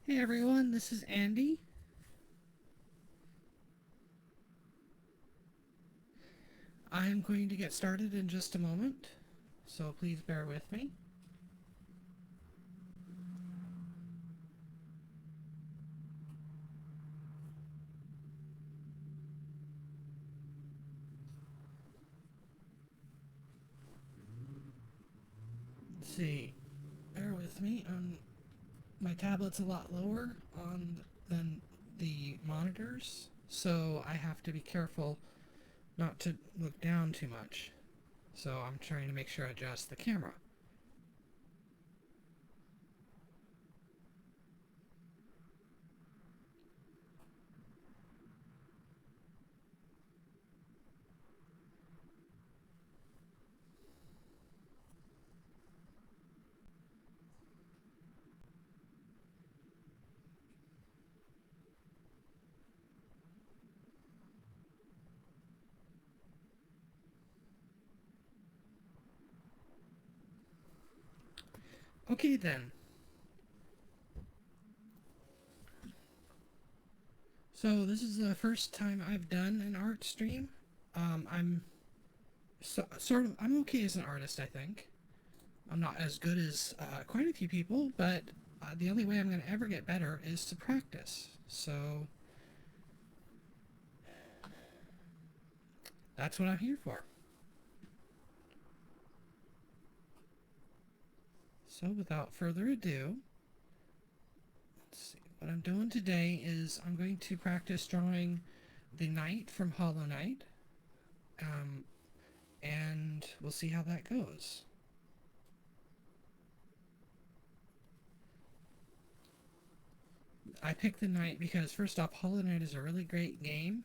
Hey everyone, this is Andy. I'm going to get started in just a moment, so please bear with me. Let's see, bear with me. My tablet's a lot lower than the monitors, so I have to be careful not to look down too much. So I'm trying to make sure I adjust the camera. Okay then. So this is the first time I've done an art stream. I'm I'm okay as an artist, I think. I'm not as good as quite a few people, but the only way I'm going to ever get better is to practice. So that's what I'm here for. So without further ado, let's see. What I'm doing today is I'm going to practice drawing the knight from Hollow Knight, um, and we'll see how that goes. I picked the knight because, first off, Hollow Knight is a really great game,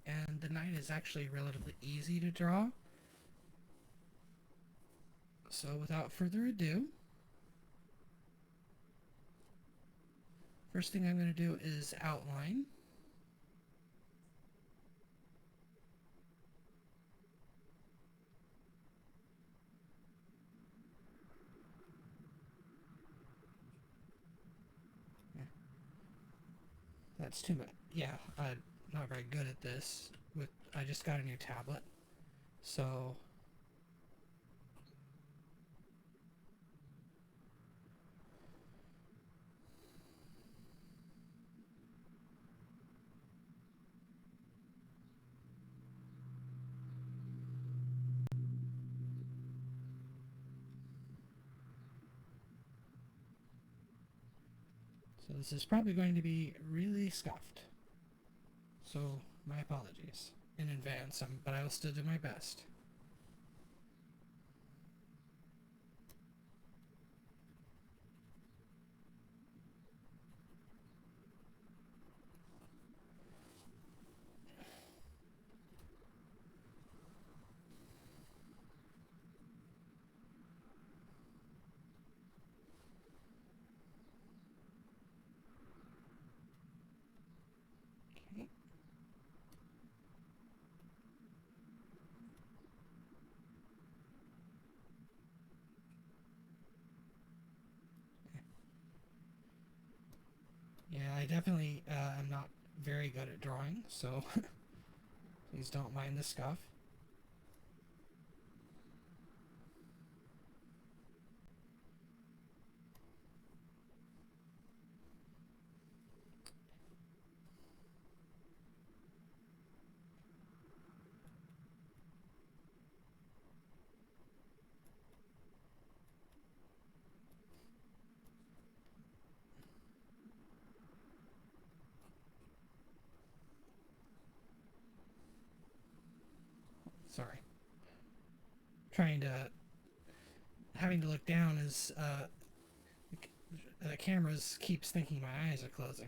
and the knight is actually relatively easy to draw. So without further ado, first thing I'm going to do is outline. That's too much. Yeah, I'm not very good at this. I just got a new tablet, so this is probably going to be really scuffed. So my apologies in advance, but I will still do my best. Okay. Yeah, I definitely am not very good at drawing, so please don't mind the scuff. Sorry. Trying to having to look down is the cameras keeps thinking my eyes are closing.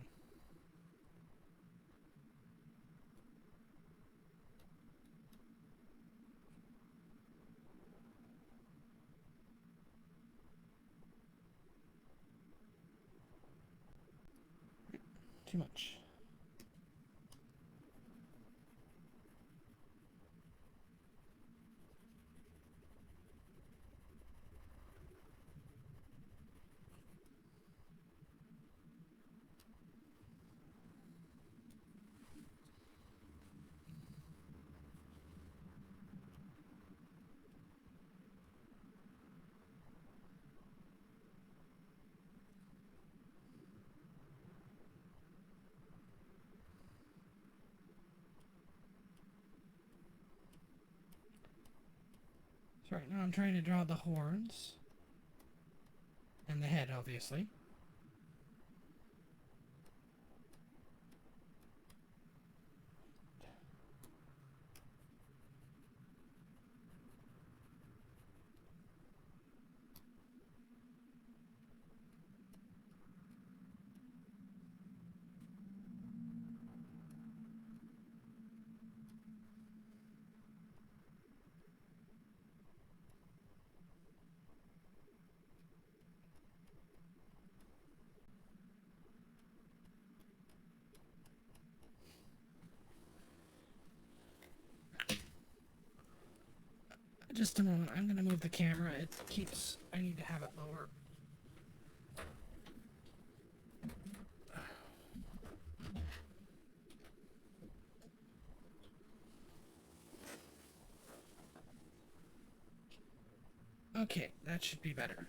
Too much. So right now I'm trying to draw the horns. And the head, obviously. Just a moment. I'm going to move the camera. It keeps... I need to have it lower. Okay, that should be better.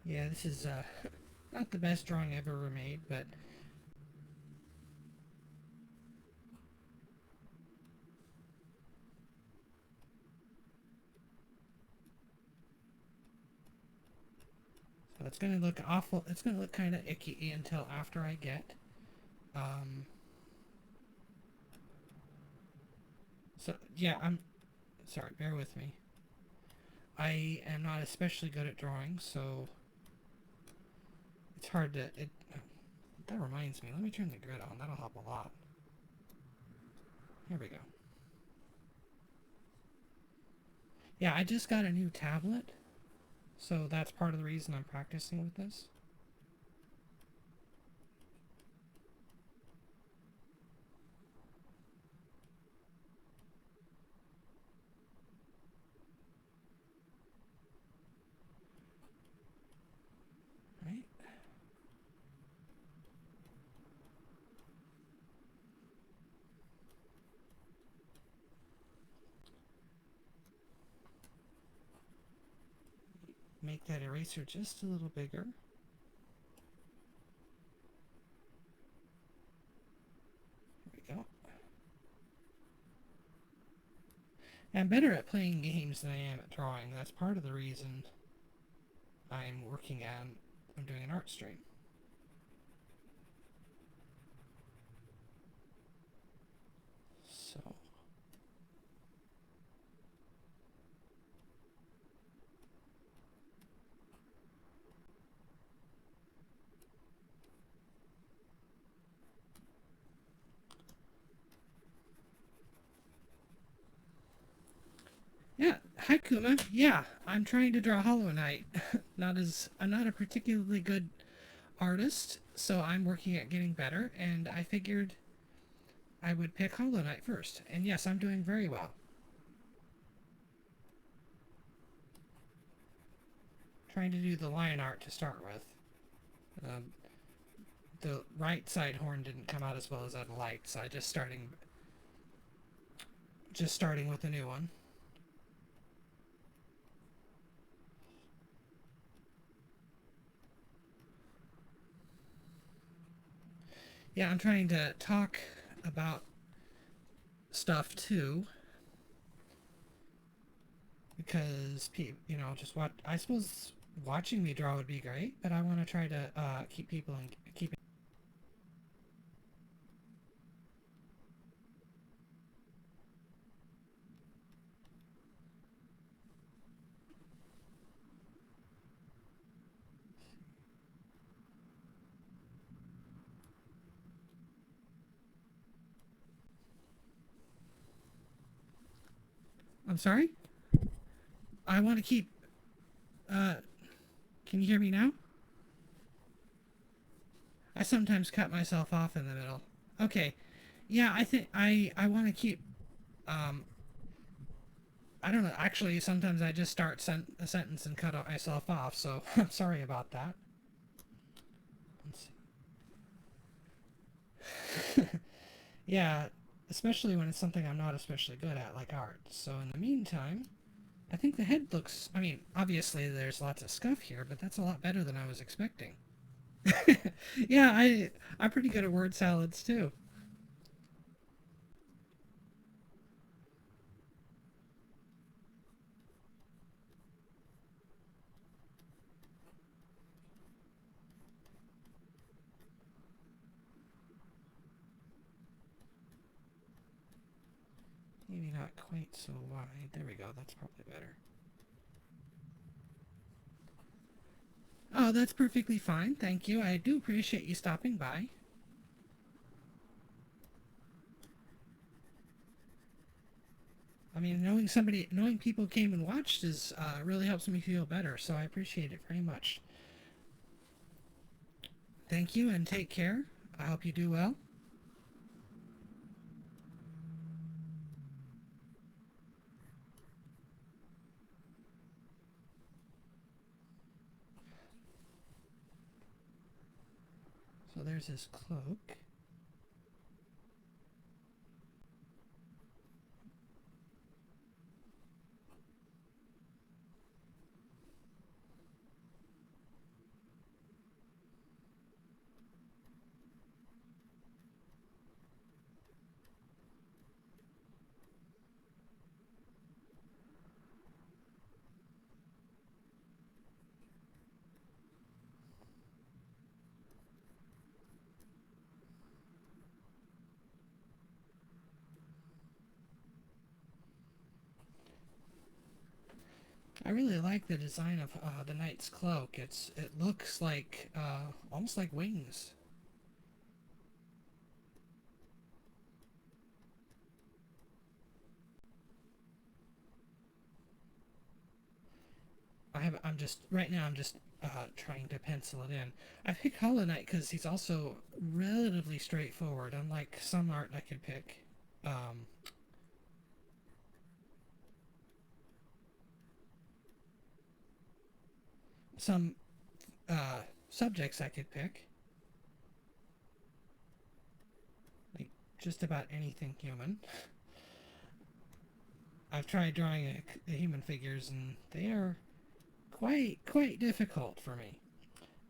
Yeah, this is not the best drawing I've ever made, but so it's gonna look awful. It's gonna look kind of icky until after I get. So yeah, I'm sorry. Bear with me. I am not especially good at drawing, so it's hard to. That reminds me. Let me turn the grid on. That'll help a lot. Here we go. Yeah, I just got a new tablet, so that's part of the reason I'm practicing with this. Right? Make that eraser just a little bigger. There we go. I'm better at playing games than I am at drawing. That's part of the reason I'm doing an art stream. So. Yeah, hi Kuma. Yeah, I'm trying to draw Hollow Knight. I'm not a particularly good artist, so I'm working at getting better, and I figured I would pick Hollow Knight first. And yes, I'm doing very well. Trying to do the lion art to start with. The right side horn didn't come out as well as I'd like, so I just starting with a new one. Yeah, I'm trying to talk about stuff too, because just watch. I suppose watching me draw would be great, but I want to try to keep people and keep. I'm sorry. I want to keep. Can you hear me now? I sometimes cut myself off in the middle. Okay. Yeah, I think I want to keep. I don't know. Actually, sometimes I just start a sentence and cut myself off. So I'm sorry about that. Let's see. Yeah, especially when it's something I'm not especially good at, like art. So in the meantime, I think the head looks. I mean, obviously there's lots of scuff here, but that's a lot better than I was expecting. Yeah, I'm pretty good at word salads too. Maybe not quite so wide. There we go. That's probably better. Oh, that's perfectly fine. Thank you. I do appreciate you stopping by. I mean, knowing people came and watched is really helps me feel better. So I appreciate it very much. Thank you and take care. I hope you do well. So there's his cloak. I really like the design of the knight's cloak. It looks like almost like wings. I'm just right now. I'm just trying to pencil it in. I pick Hollow Knight because he's also relatively straightforward, unlike some art I could pick. Um, some subjects I could pick, like just about anything human. I've tried drawing human figures, and they are quite difficult for me.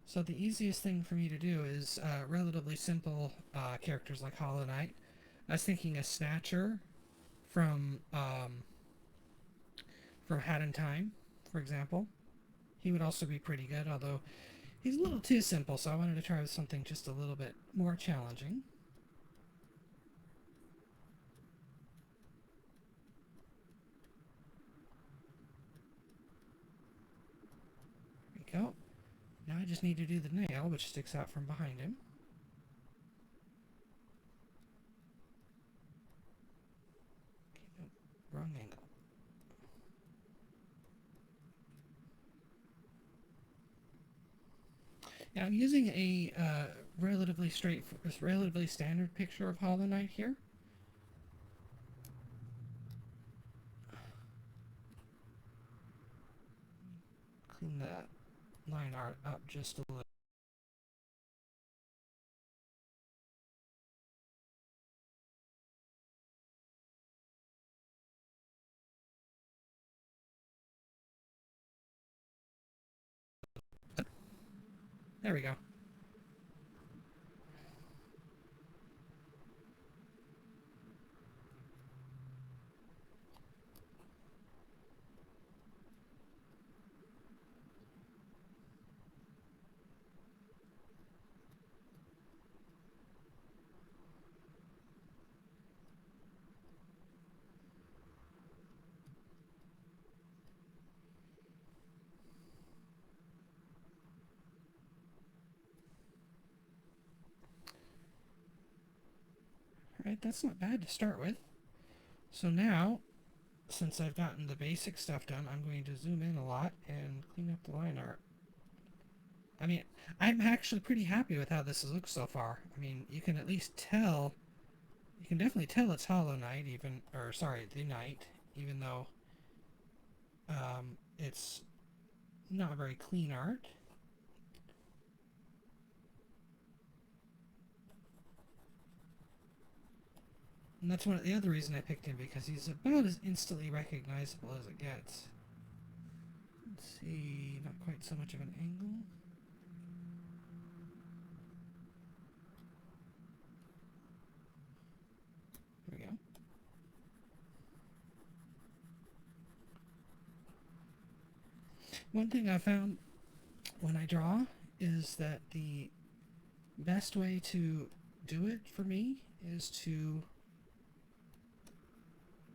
So the easiest thing for me to do is relatively simple characters like Hollow Knight. I was thinking a Snatcher from Hat in Time, for example. He would also be pretty good, although he's a little too simple, so I wanted to try with something just a little bit more challenging. There we go. Now I just need to do the nail, which sticks out from behind him. Okay, no, wrong angle. Now I'm using a relatively standard picture of Hollow Knight here. Clean that line art up just a little. There we go. Alright, that's not bad to start with. So now, since I've gotten the basic stuff done, I'm going to zoom in a lot and clean up the line art. I mean, I'm actually pretty happy with how this looks so far. I mean, you can at least tell, you can definitely tell it's Hollow Knight, even, or sorry, the Knight, even though it's not very clean art. And that's one of the other reason I picked him, because he's about as instantly recognizable as it gets. Let's see, not quite so much of an angle. There we go. One thing I found when I draw is that the best way to do it for me is to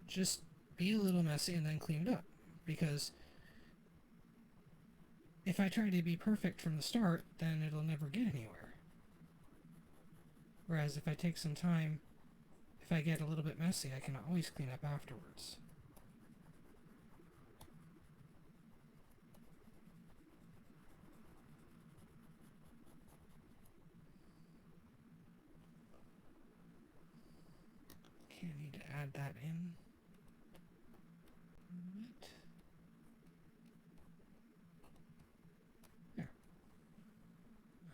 just be a little messy and then clean it up. Because if I try to be perfect from the start, then it'll never get anywhere. Whereas if I take some time, if I get a little bit messy, I can always clean up afterwards. Okay, I need to add that in. There.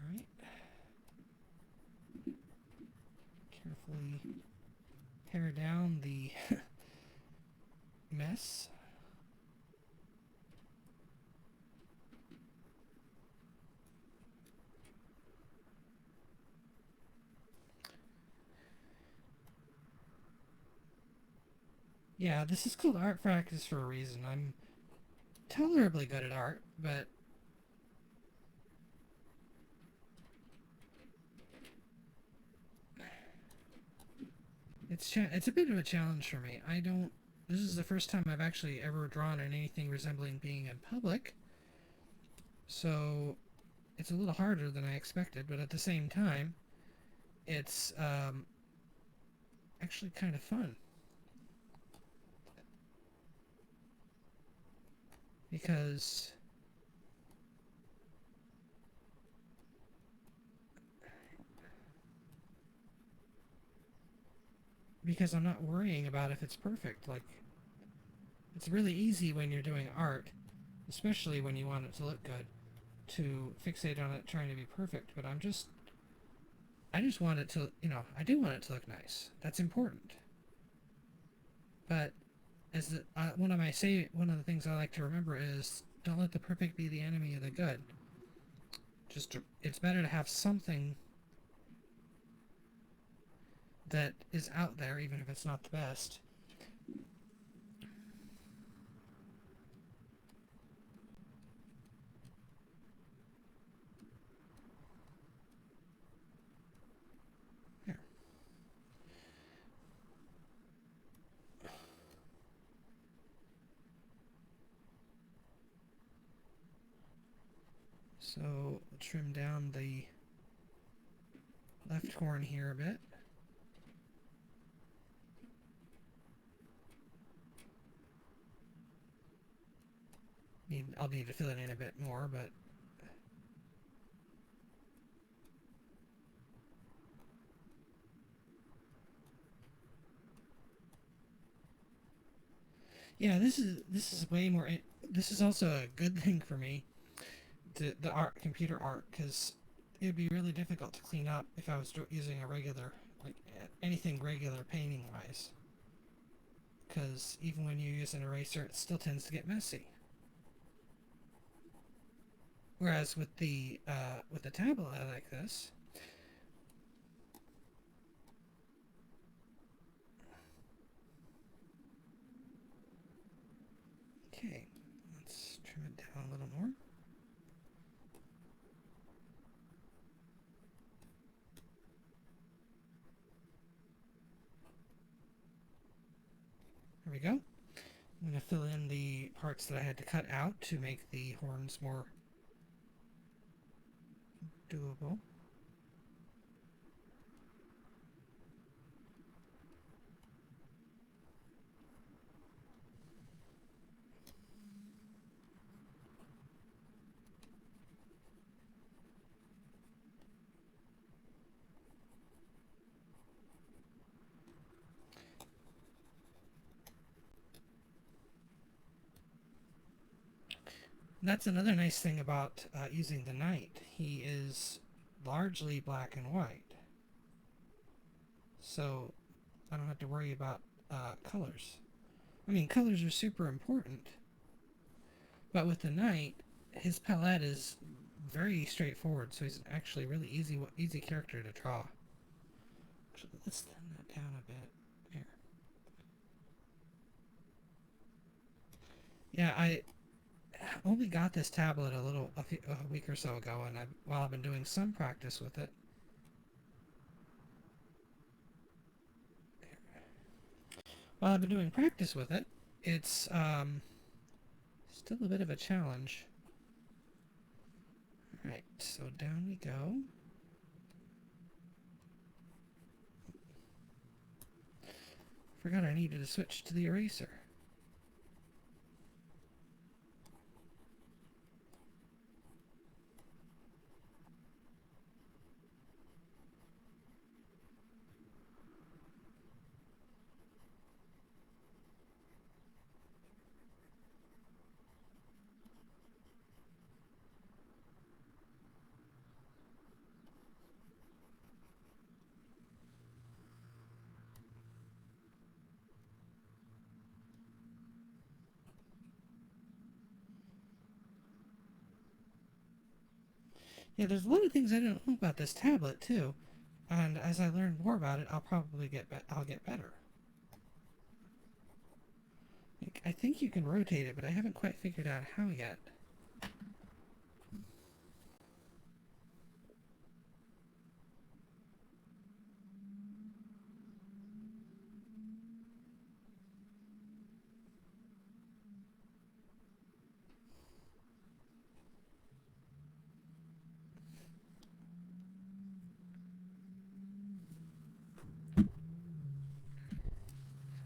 Alright. Carefully tear down the mess. Yeah, this is called art practice for a reason. I'm tolerably good at art, but it's a bit of a challenge for me. This is the first time I've actually ever drawn on anything resembling being in public, so it's a little harder than I expected, but at the same time, it's actually kind of fun. Because I'm not worrying about if it's perfect. Like, it's really easy when you're doing art, especially when you want it to look good, to fixate on it trying to be perfect. But I just want it to, I do want it to look nice. That's important. But one of the things I like to remember is, don't let the perfect be the enemy of the good. It's better to have something that is out there, even if it's not the best. Here. So we'll trim down the left horn here a bit. I'll need to fill it in a bit more, but yeah, this is way more. This is also a good thing for me, the computer art, because it would be really difficult to clean up if I was using a regular, like anything regular painting wise. Because even when you use an eraser, it still tends to get messy. Whereas with the tablet like this, okay, let's trim it down a little more. There we go. I'm going to fill in the parts that I had to cut out to make the horns more doable. That's another nice thing about using the knight. He is largely black and white. So I don't have to worry about colors. I mean, colors are super important, but with the knight, his palette is very straightforward, so he's actually really easy character to draw. Actually, let's thin that down a bit. Here. Yeah, I only got this tablet a week or so ago, and while I've been doing some practice with it, it's still a bit of a challenge. All right, so down we go. Forgot I needed to switch to the eraser. Yeah, there's a lot of things I don't know about this tablet too, and as I learn more about it, I'll get better. I think you can rotate it, but I haven't quite figured out how yet.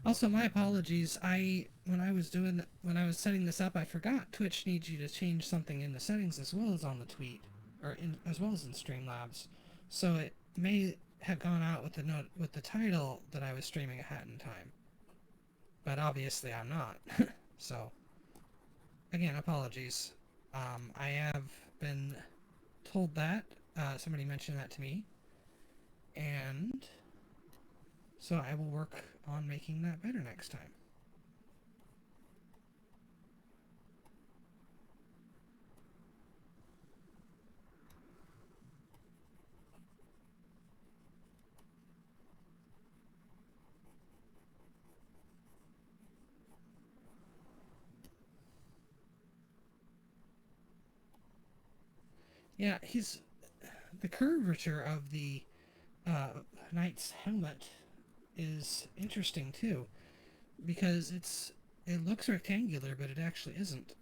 Also, my apologies. When I was setting this up, I forgot Twitch needs you to change something in the settings as well as on the tweet, as well as in Streamlabs. So it may have gone out with the note with the title that I was streaming a Hat in Time, but obviously I'm not. So again, apologies. I have been told that somebody mentioned that to me, and so I will work on making that better next time. Yeah, he's the curvature of the knight's helmet is interesting too, because it looks rectangular, but it actually isn't.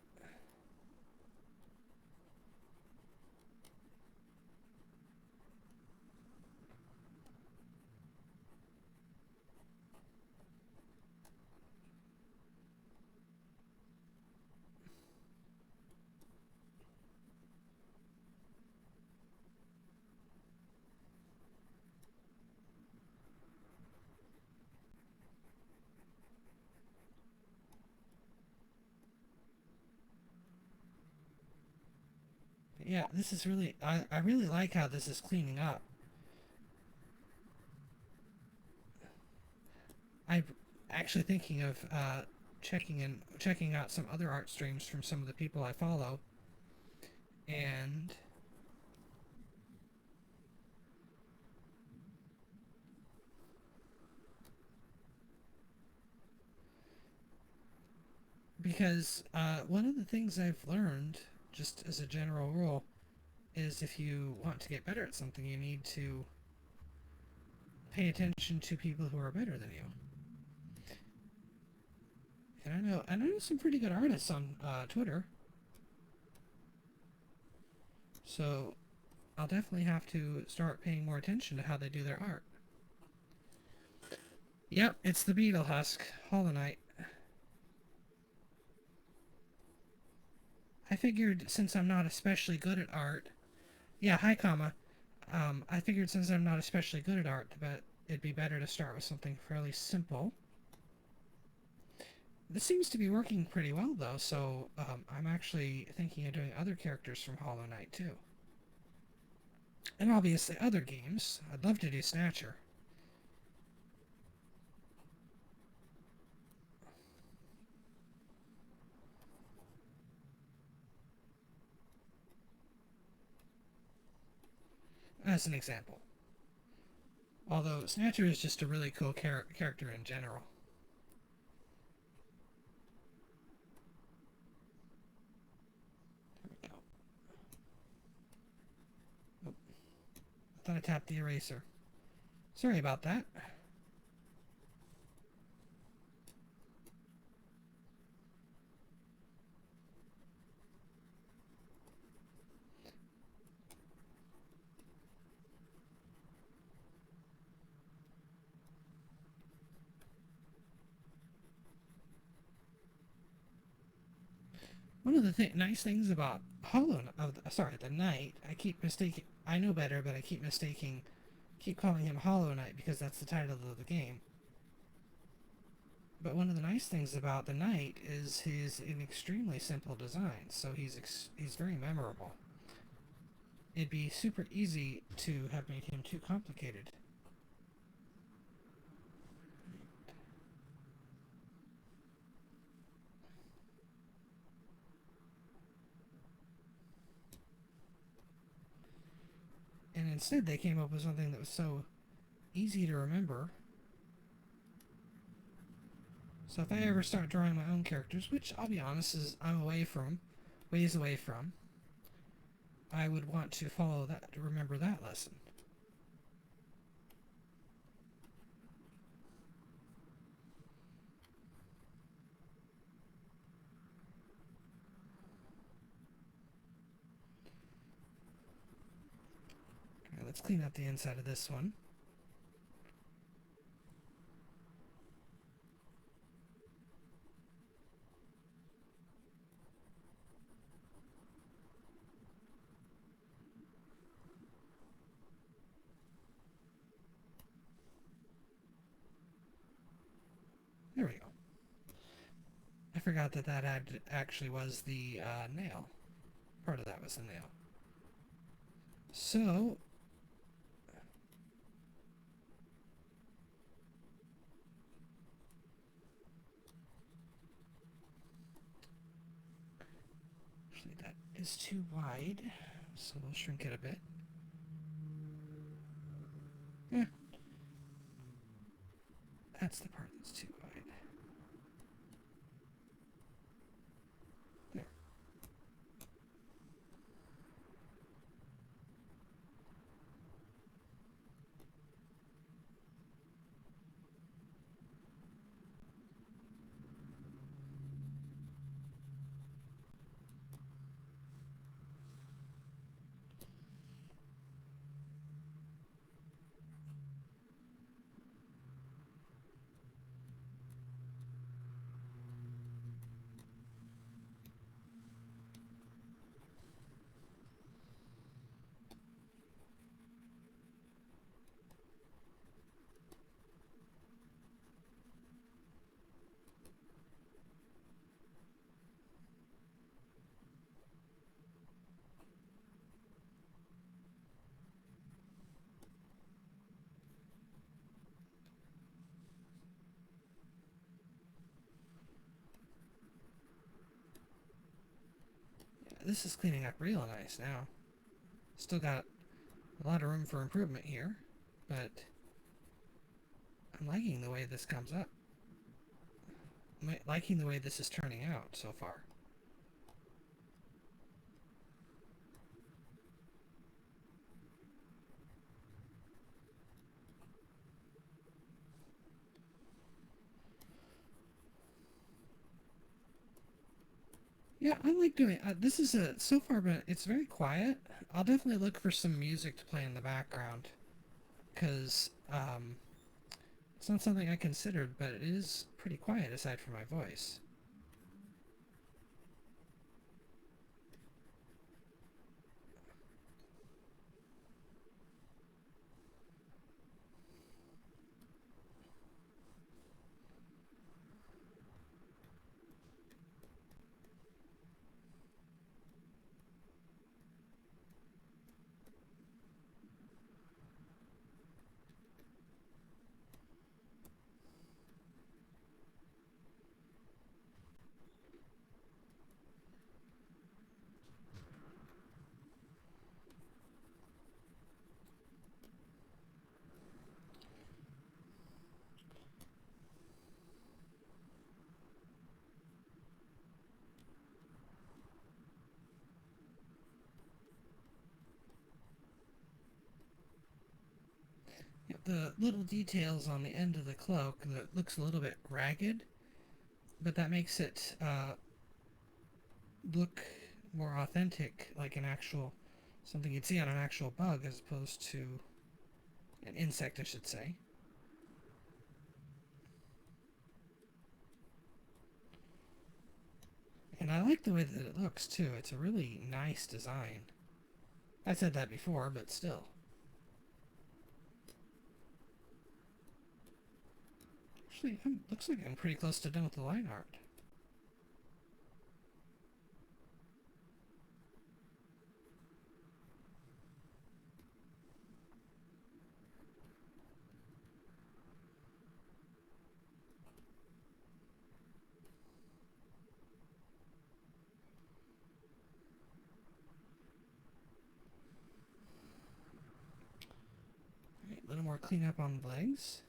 But yeah, this is really I really like how this is cleaning up. I'm actually thinking of checking out some other art streams from some of the people I follow, and because one of the things I've learned, just as a general rule, is if you want to get better at something, you need to pay attention to people who are better than you. And I know some pretty good artists on Twitter, so I'll definitely have to start paying more attention to how they do their art. Yep, it's the beetle husk, Hollow Knight. I figured since I'm not especially good at art, yeah, hi, comma. I figured since I'm not especially good at art, that it'd be better to start with something fairly simple. This seems to be working pretty well, though, so I'm actually thinking of doing other characters from Hollow Knight, too. And obviously other games. I'd love to do Snatcher. as an example. Although Snatcher is just a really cool character in general. There we go. Oh, I thought I tapped the eraser. Sorry about that. One of the nice things about the Knight, I keep mistaking. I know better, but I keep calling him Hollow Knight because that's the title of the game. But one of the nice things about the Knight is he's an extremely simple design, so he's very memorable. It'd be super easy to have made him too complicated. And instead they came up with something that was so easy to remember. So if I ever start drawing my own characters, which I'll be honest is I'm ways away from, I would want to follow that, to remember that lesson. Okay, let's clean up the inside of this one. There we go. I forgot that actually was the nail. Part of that was the nail. So, actually that is too wide, so we'll shrink it a bit. Yeah, that's the part that's too wide. There. This is cleaning up real nice now. Still got a lot of room for improvement here, but I'm liking the way this comes up. I'm liking the way this is turning out so far. Yeah, I like doing this is so far, but it's very quiet. I'll definitely look for some music to play in the background, because it's not something I considered, but it is pretty quiet aside from my voice. the little details on the end of the cloak that looks a little bit ragged, but that makes it look more authentic, like an actual something you'd see on an actual bug as opposed to an insect, I should say. And I like the way that it looks too. It's a really nice design. I said that before, but still. Actually, looks like I'm pretty close to done with the line art. Alright, a little more cleanup on the legs.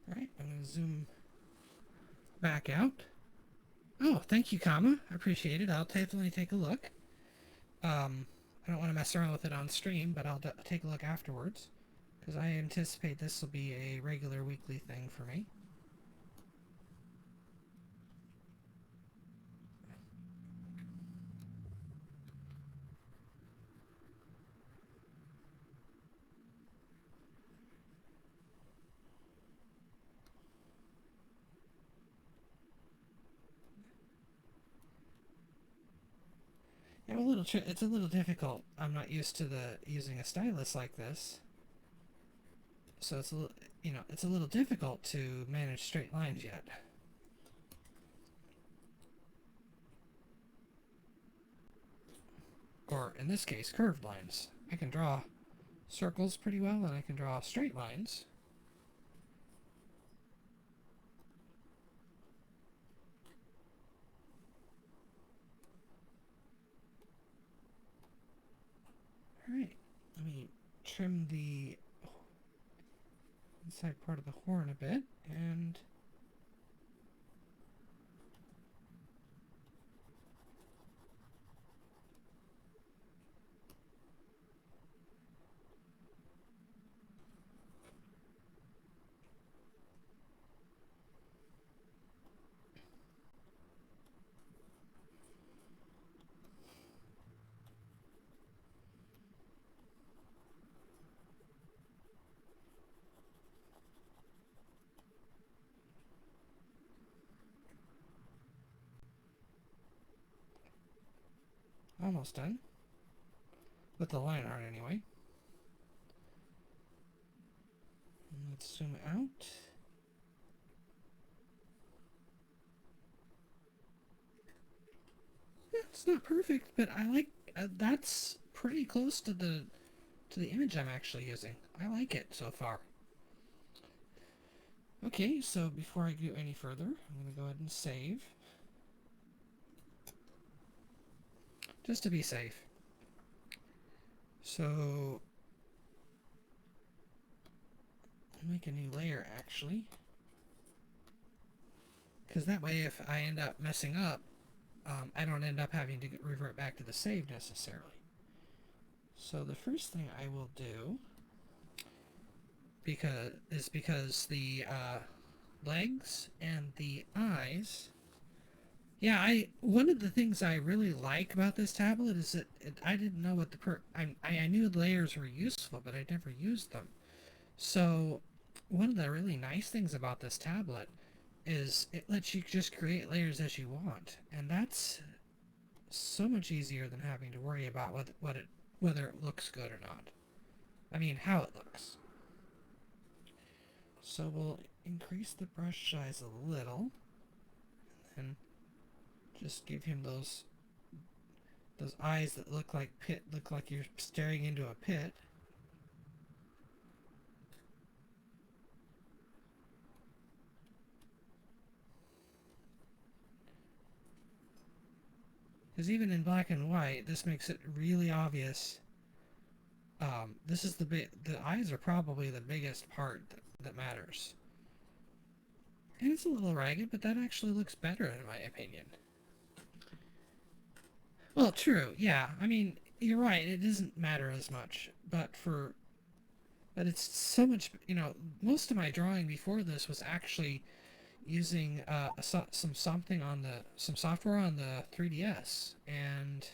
Alright, I'm going to zoom back out. Oh, thank you, Kama. I appreciate it. I'll definitely take a look. I don't want to mess around with it on stream, but I'll take a look afterwards. Because I anticipate this will be a regular weekly thing for me. It's a little difficult. I'm not used to using a stylus like this. So it's it's a little difficult to manage straight lines yet. Or in this case, curved lines. I can draw circles pretty well, and I can draw straight lines. Alright, let me trim the inside part of the horn a bit, and almost done. With the line art, anyway. Let's zoom out. Yeah, it's not perfect, but I like that's pretty close to the image I'm actually using. I like it so far. Okay, so before I go any further, I'm going to go ahead and save. Just to be safe. So, I'll make a new layer actually. Because that way if I end up messing up, I don't end up having to revert back to the save necessarily. So the first thing I will do because the legs and the eyes. Yeah, one of the things I really like about this tablet is that I didn't know what I knew the layers were useful, but I never used them. So one of the really nice things about this tablet is it lets you just create layers as you want, and that's so much easier than having to worry about whether it looks good or not. I mean, how it looks. So we'll increase the brush size a little, and just give him those Those eyes that look like you're staring into a pit. Because even in black and white, this makes it really obvious. This is the eyes are probably the biggest part that matters. And it's a little ragged, but that actually looks better in my opinion. Well, true, yeah. I mean, you're right. It doesn't matter as much, but it's so much. Most of my drawing before this was actually using some software on the 3DS, and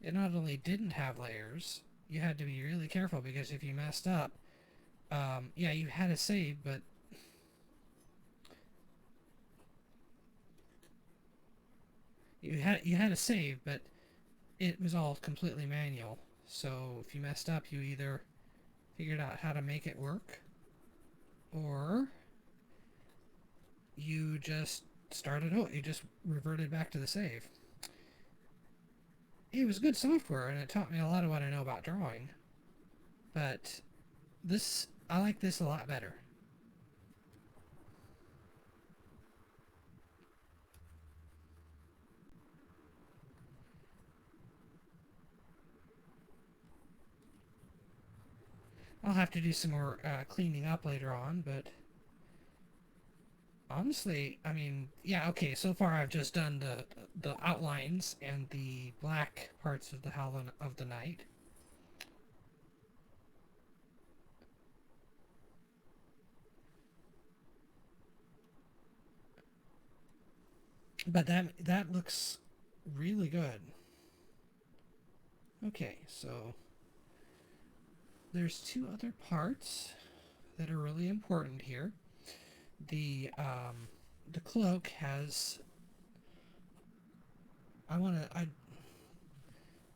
it not only didn't have layers, you had to be really careful because if you messed up, yeah, you had to save, but you had to save, but it was all completely manual. So if you messed up, you either figured out how to make it work, or you just started out. You just reverted back to the save. It was good software, and it taught me a lot of what I know about drawing. But I like this a lot better. I'll have to do some more cleaning up later on, but honestly, I mean, yeah, okay. So far, I've just done the outlines and the black parts of the Howl of the Night. But that looks really good. Okay, so there's two other parts that are really important here. The the cloak has. I'm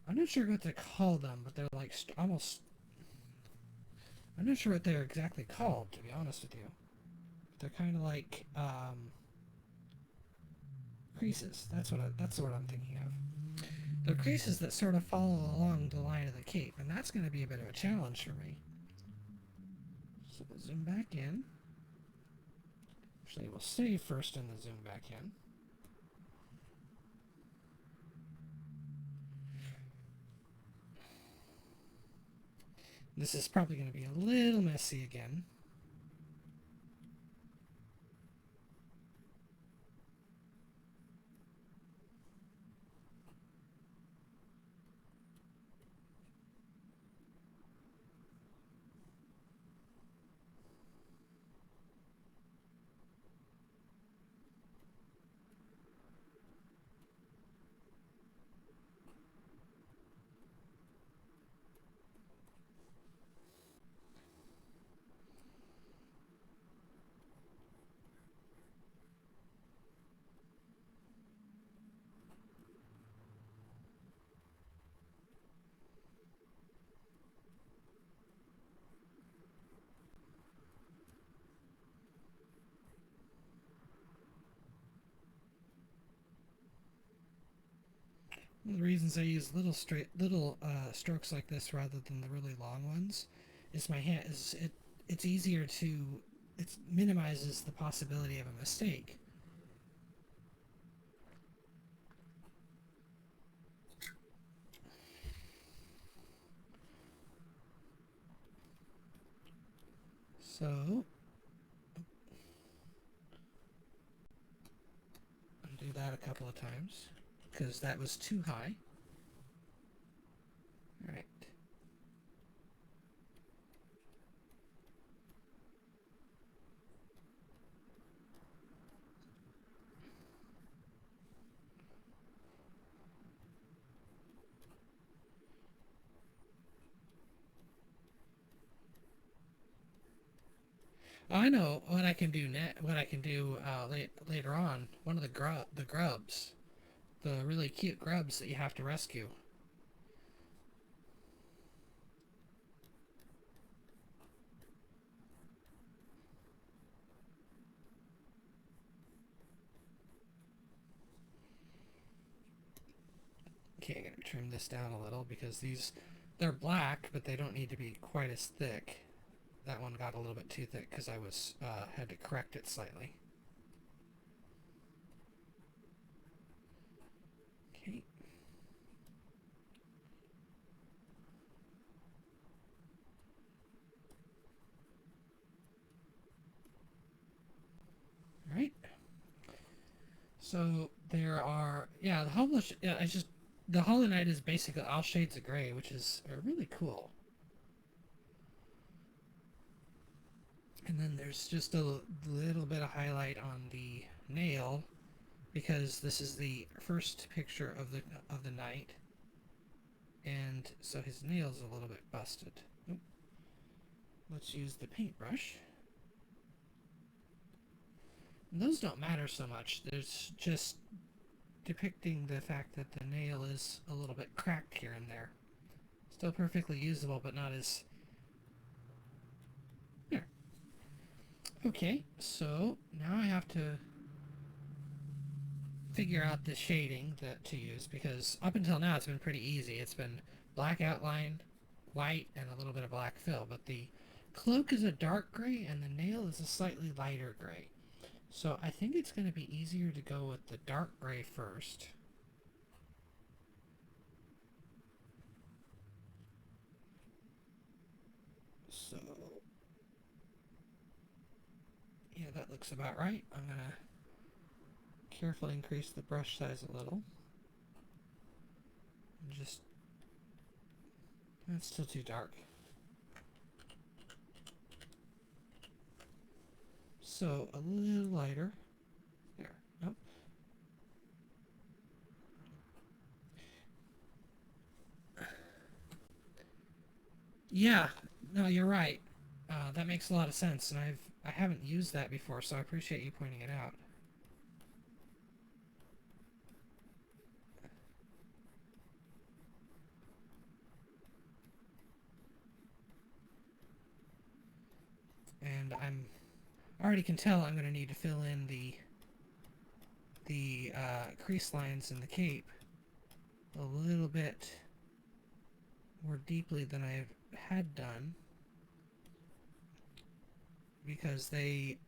not sure what to call them, but they're like almost. I'm not sure what they're exactly called, to be honest with you. They're kind of like creases. That's what I'm thinking of. They're creases that sort of follow along the line of the cape, and that's going to be a bit of a challenge for me. So we'll zoom back in. Actually, we'll save first and then zoom back in. This is probably going to be a little messy again. One of the reasons I use little strokes like this rather than the really long ones is my hand is it's easier to it minimizes the possibility of a mistake. So I'll do that a couple of times because that was too high. All right. I know what I can do what I can do later on. One of the grubs, the really cute grubs that you have to rescue. Okay, I'm gonna trim this down a little because they're black, but they don't need to be quite as thick. That one got a little bit too thick because I was had to correct it slightly. Okay. All right. So there are, yeah, yeah, the Hollow Knight is basically all shades of gray, which is really cool. And then there's just a little bit of highlight on the nail because this is the first picture of the knight, and so his nail's a little bit busted. Oop. Let's use the paintbrush. And those don't matter so much. There's just depicting the fact that the nail is a little bit cracked here and there. Still perfectly usable, but not as... There. Okay, so now I have to figure out the shading to use, because up until now it's been pretty easy. It's been black outline, white, and a little bit of black fill, but the cloak is a dark gray and the nail is a slightly lighter gray. So I think it's going to be easier to go with the dark gray first. So, yeah, that looks about right. I'm going to carefully increase the brush size a little. And just, that's still too dark. So, a little lighter. There. Nope. Yeah, no, you're right. That makes a lot of sense, and I haven't used that before, so I appreciate you pointing it out. And I already can tell I'm going to need to fill in the crease lines in the cape a little bit more deeply than I had done, because they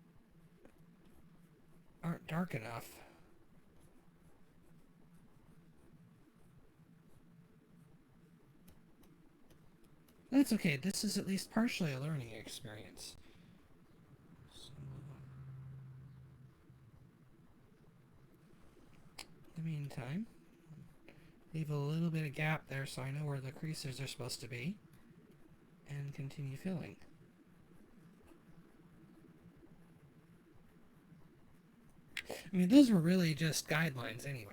aren't dark enough. That's okay. This is at least partially a learning experience. So, in the meantime, leave a little bit of gap there so I know where the creases are supposed to be, and continue filling. I mean, those were really just guidelines anyway.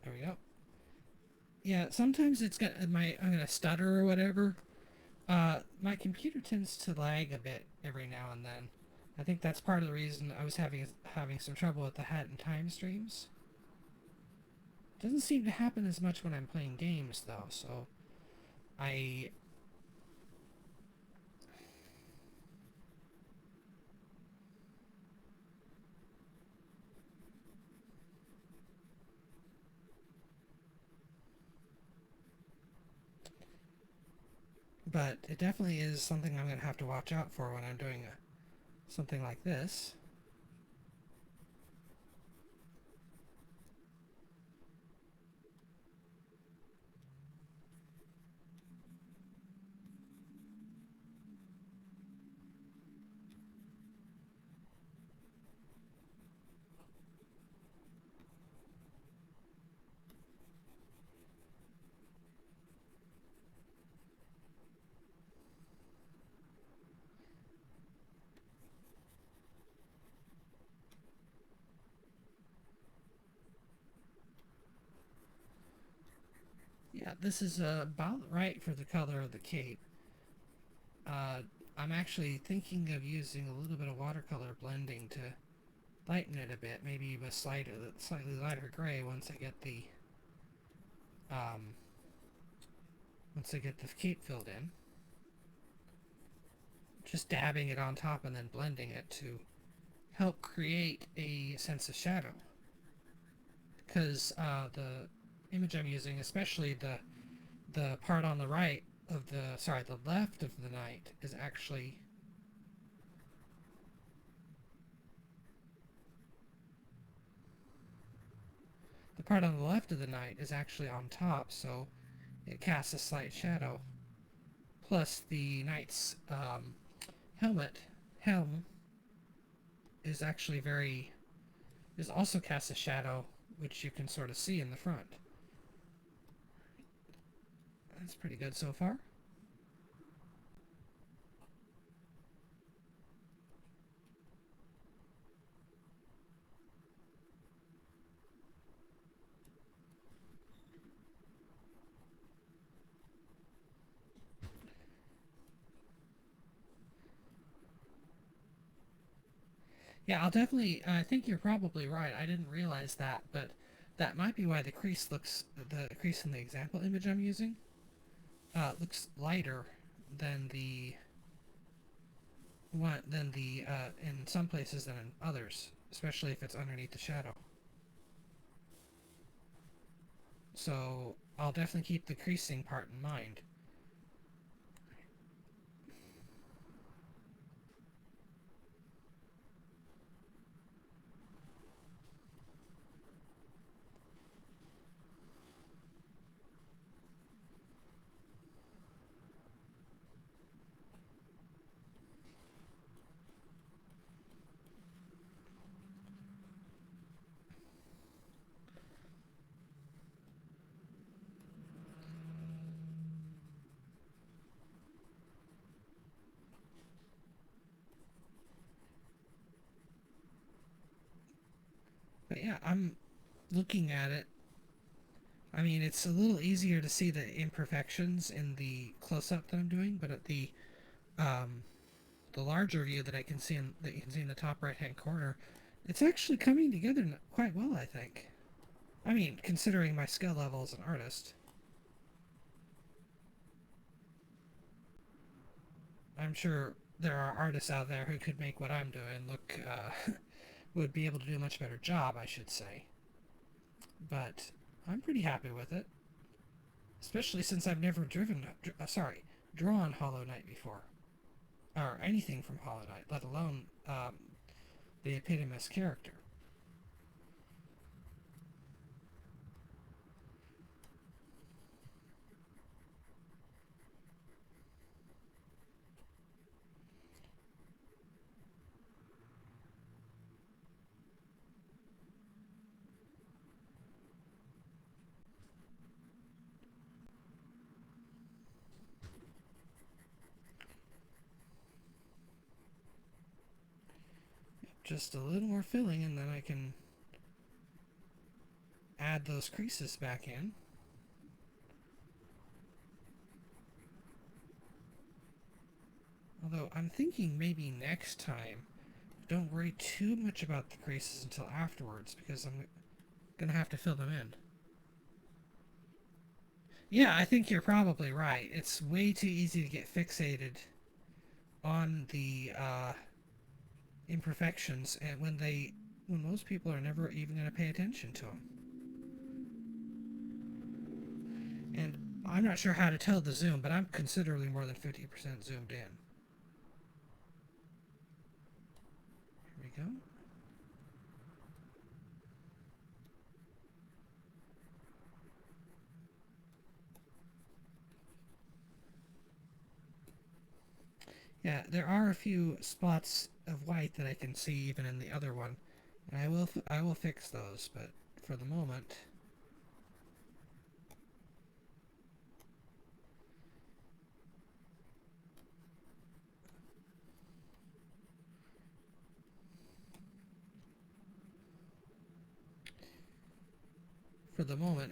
There we go. Yeah, sometimes it's got I'm gonna stutter or whatever. My computer tends to lag a bit every now and then. I think that's part of the reason I was having some trouble with the Hat in Time streams. Doesn't seem to happen as much when I'm playing games though, so I but it definitely is something I'm gonna have to watch out for when I'm doing something like this. Yeah, this is about right for the color of the cape. I'm actually thinking of using a little bit of watercolor blending to lighten it a bit, maybe a slightly lighter gray um, once I get the cape filled in. Just dabbing it on top and then blending it to help create a sense of shadow. Because the image I'm using, especially the part on the right of the left of the night is actually the part on the left of the night is actually on top, so it casts a slight shadow. Plus, the knight's helm is actually is also casts a shadow, which you can sort of see in the front. That's pretty good so far. Yeah, I'll definitely. I think you're probably right. I didn't realize that, but that might be why the crease in the example image I'm using looks lighter than the in some places than in others, especially if it's underneath the shadow. So I'll definitely keep the creasing part in mind. But yeah, I'm looking at it. I mean, it's a little easier to see the imperfections in the close-up that I'm doing, but at um, the larger view that you can see in the top right-hand corner, it's actually coming together quite well, I think. I mean, considering my skill level as an artist, I'm sure there are artists out there who could make what I'm doing look would be able to do a much better job, I should say. But I'm pretty happy with it, especially since I've never drawn Hollow Knight before, or anything from Hollow Knight, let alone the Epitomous character. Just a little more filling, and then I can add those creases back in. Although I'm thinking maybe next time, don't worry too much about the creases until afterwards, because I'm gonna have to fill them in. Yeah, I think you're probably right. It's way too easy to get fixated on the imperfections, and when most people are never even going to pay attention to them. And I'm not sure how to tell the zoom, but I'm considerably more than 50% zoomed in. Here we go. Yeah, there are a few spots of white that I can see even in the other one, and I will fix those. But for the moment,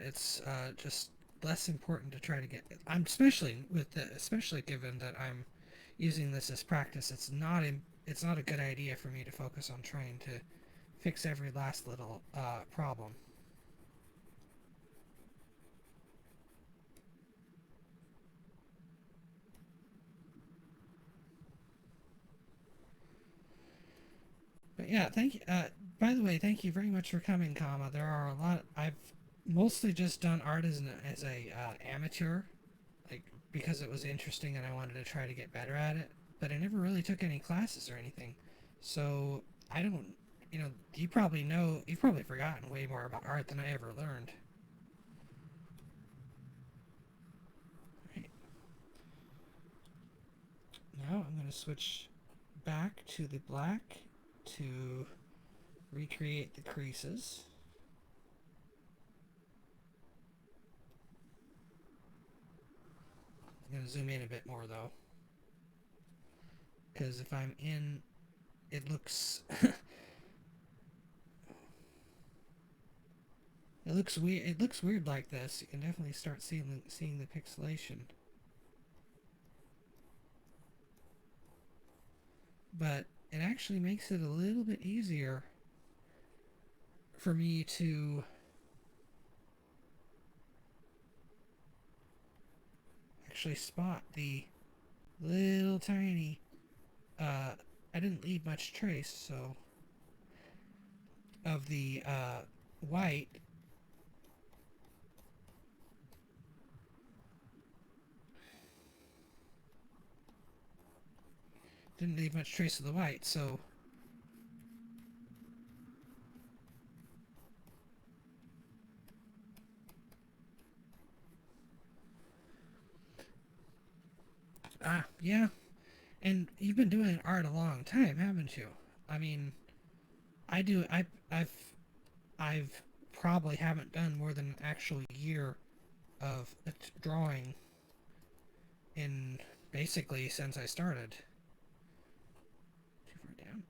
it's just less important to try to get. I'm especially given that I'm, using this as practice. It's not a good idea for me to focus on trying to fix every last little problem. But yeah, thank you. By the way, thank you very much for coming, comma. There are a lot. I've mostly just done art as a amateur, like because it was interesting and I wanted to try to get better at it. But I never really took any classes or anything, so I don't. You know, you probably know. You've probably forgotten way more about art than I ever learned. Right. Now I'm going to switch back to the black to recreate the creases. I'm going to zoom in a bit more though, because if I'm in, it looks it looks weird. It looks weird like this. You can definitely start seeing the pixelation, but it actually makes it a little bit easier for me to actually spot the little tiny I didn't leave much trace so of the white. Didn't leave much trace of the white, so yeah. And you've been doing art a long time, haven't you? I mean, I do. I've probably haven't done more than an actual year of drawing in basically since I started. Too far down.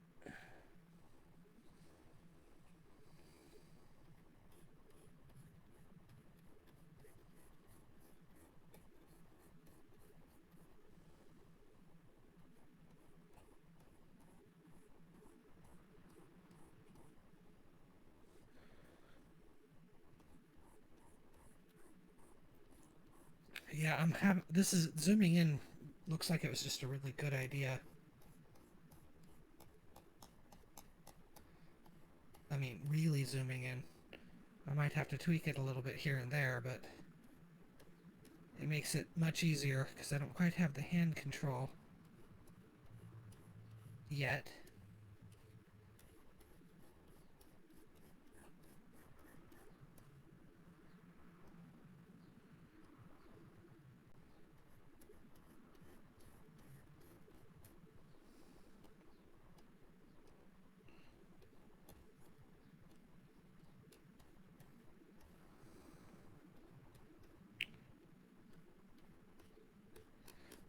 Yeah, I'm having. This is zooming in. Looks like it was just a really good idea. I mean, really zooming in. I might have to tweak it a little bit here and there, but it makes it much easier because I don't quite have the hand control yet.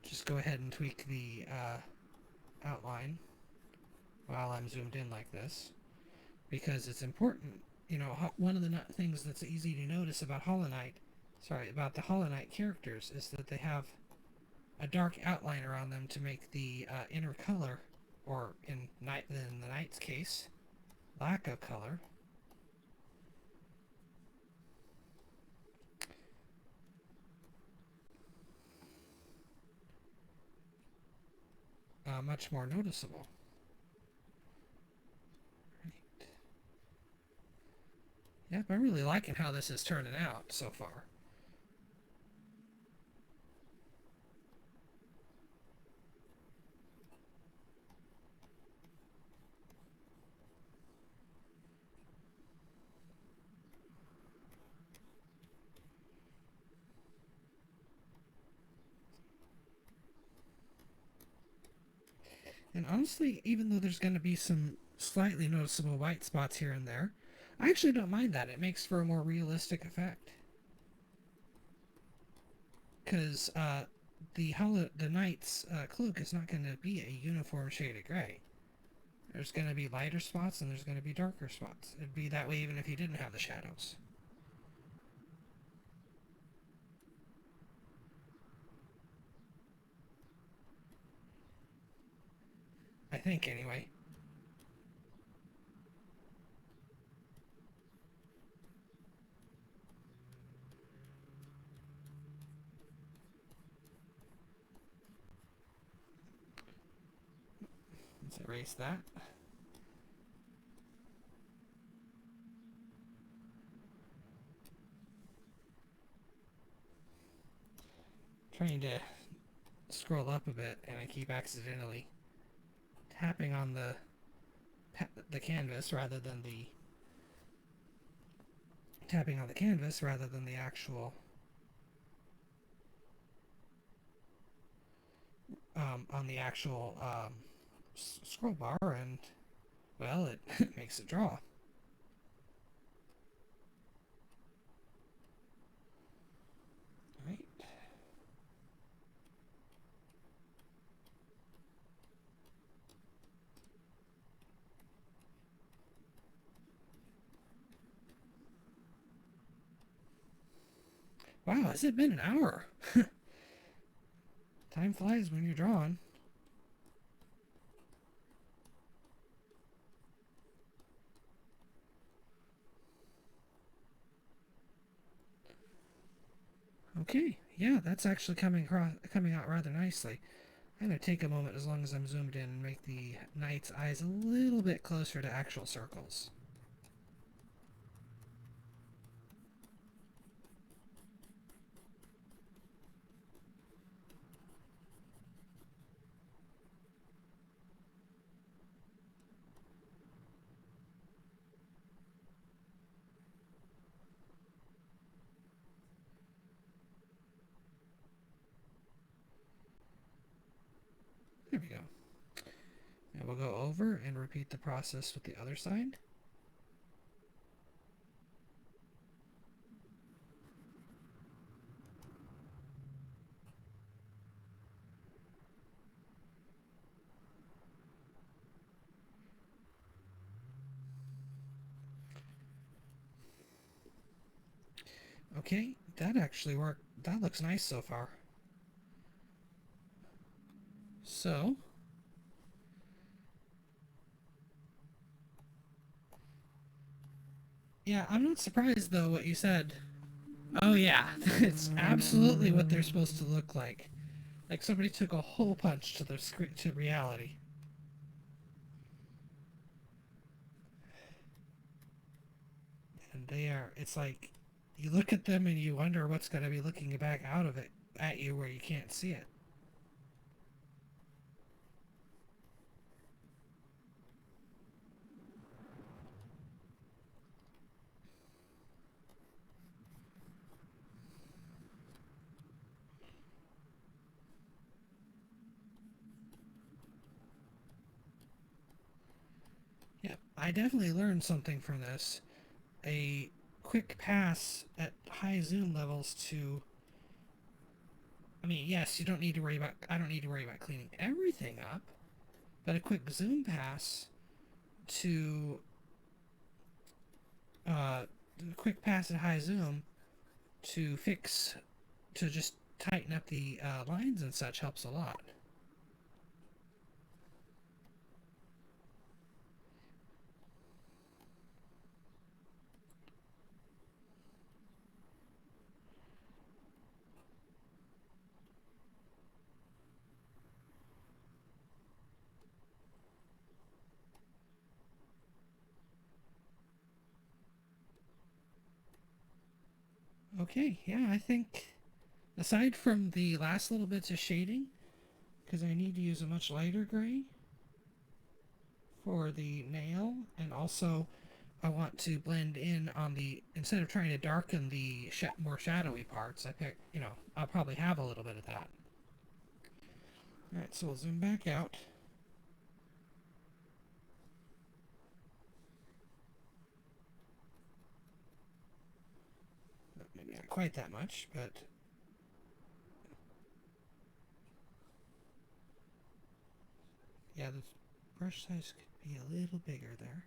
Just go ahead and tweak the outline while I'm zoomed in like this because it's important. You know, one of the things that's easy to notice about about the Hollow Knight characters is that they have a dark outline around them to make the inner color, or in the knight's case, lack of color, much more noticeable. Right. Yep, I'm really liking how this is turning out so far. And honestly, even though there's going to be some slightly noticeable white spots here and there, I actually don't mind that. It makes for a more realistic effect. Because the knight's cloak is not going to be a uniform shade of gray. There's going to be lighter spots and there's going to be darker spots. It'd be that way even if you didn't have the shadows. I think, anyway. Let's erase that. Trying to scroll up a bit, and I keep accidentally tapping on the canvas rather than the tapping on the canvas rather than the actual on the actual scroll bar, and well, it makes it draw. Right. Wow, has it been an hour? Time flies when you're drawing. Okay, yeah, that's actually coming out rather nicely. I'm going to take a moment as long as I'm zoomed in and make the knight's eyes a little bit closer to actual circles. There we go. Now we'll go over and repeat the process with the other side. Okay, that actually worked. That looks nice so far. So, yeah, I'm not surprised though what you said. Oh yeah, it's absolutely what they're supposed to look like. Like somebody took a hole punch to their screen to reality. And they are. It's like you look at them and you wonder what's going to be looking back out of it at you where you can't see it. Yeah, I definitely learned something from this. A quick pass at high zoom levels to. I mean, yes, you don't need to worry about. I don't need to worry about cleaning everything up, but a quick zoom pass to uh, a quick pass at high zoom to fix to just tighten up the lines and such helps a lot. Okay, yeah, I think aside from the last little bits of shading, because I need to use a much lighter gray for the nail, and also I want to blend in on the, instead of trying to darken the more shadowy parts, I pick, I'll probably have a little bit of that. Alright, so we'll zoom back out. Maybe not quite that much, but yeah, the brush size could be a little bigger there.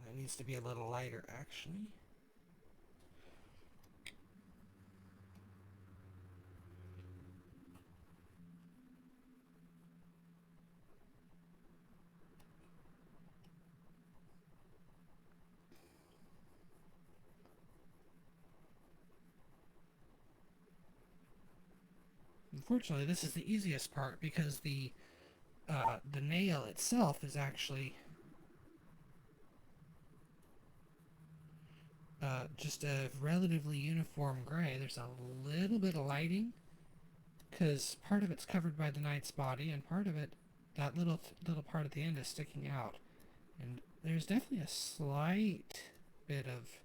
That needs to be a little lighter, actually. Unfortunately, this is the easiest part because the nail itself is actually just a relatively uniform gray. There's a little bit of lighting because part of it's covered by the knight's body, and part of it, that little part at the end, is sticking out. And there's definitely a slight bit of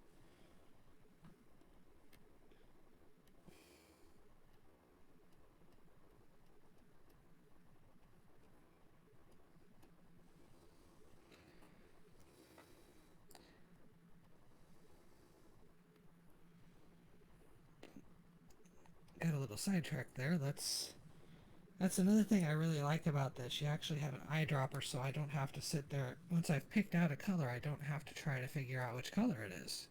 got a little sidetracked there. That's another thing I really like about this. You actually have an eyedropper, so I don't have to sit there. Once I've picked out a color, I don't have to try to figure out which color it is.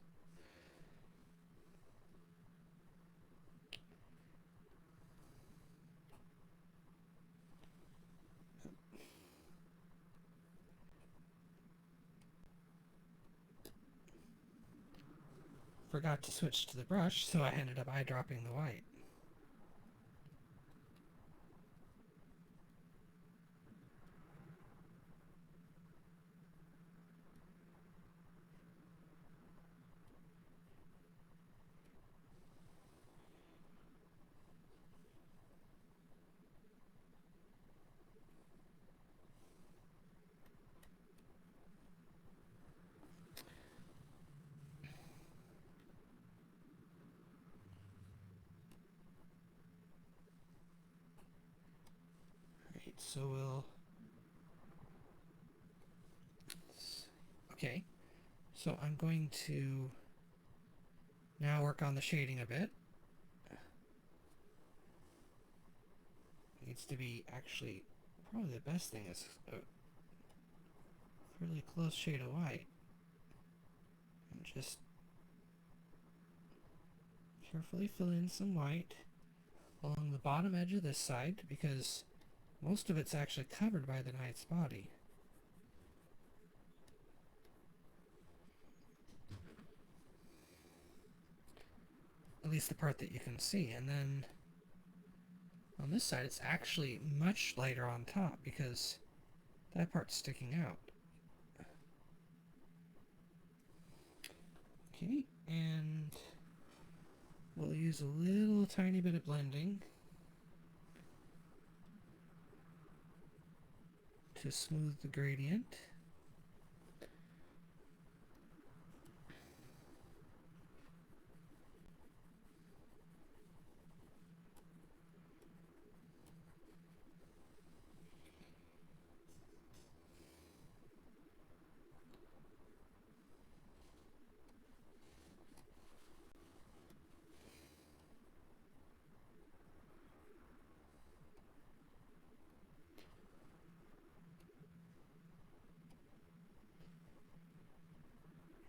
Forgot to switch to the brush, so I ended up eyedropping the white. Alright, so we'll... Okay, so I'm going to now work on the shading a bit. Needs to be actually, probably the best thing is a fairly close shade of white. And just carefully fill in some white along the bottom edge of this side, because most of it's actually covered by the knight's body. At least the part that you can see. And then on this side, it's actually much lighter on top because that part's sticking out. Okay, and we'll use a little tiny bit of blending to smooth the gradient.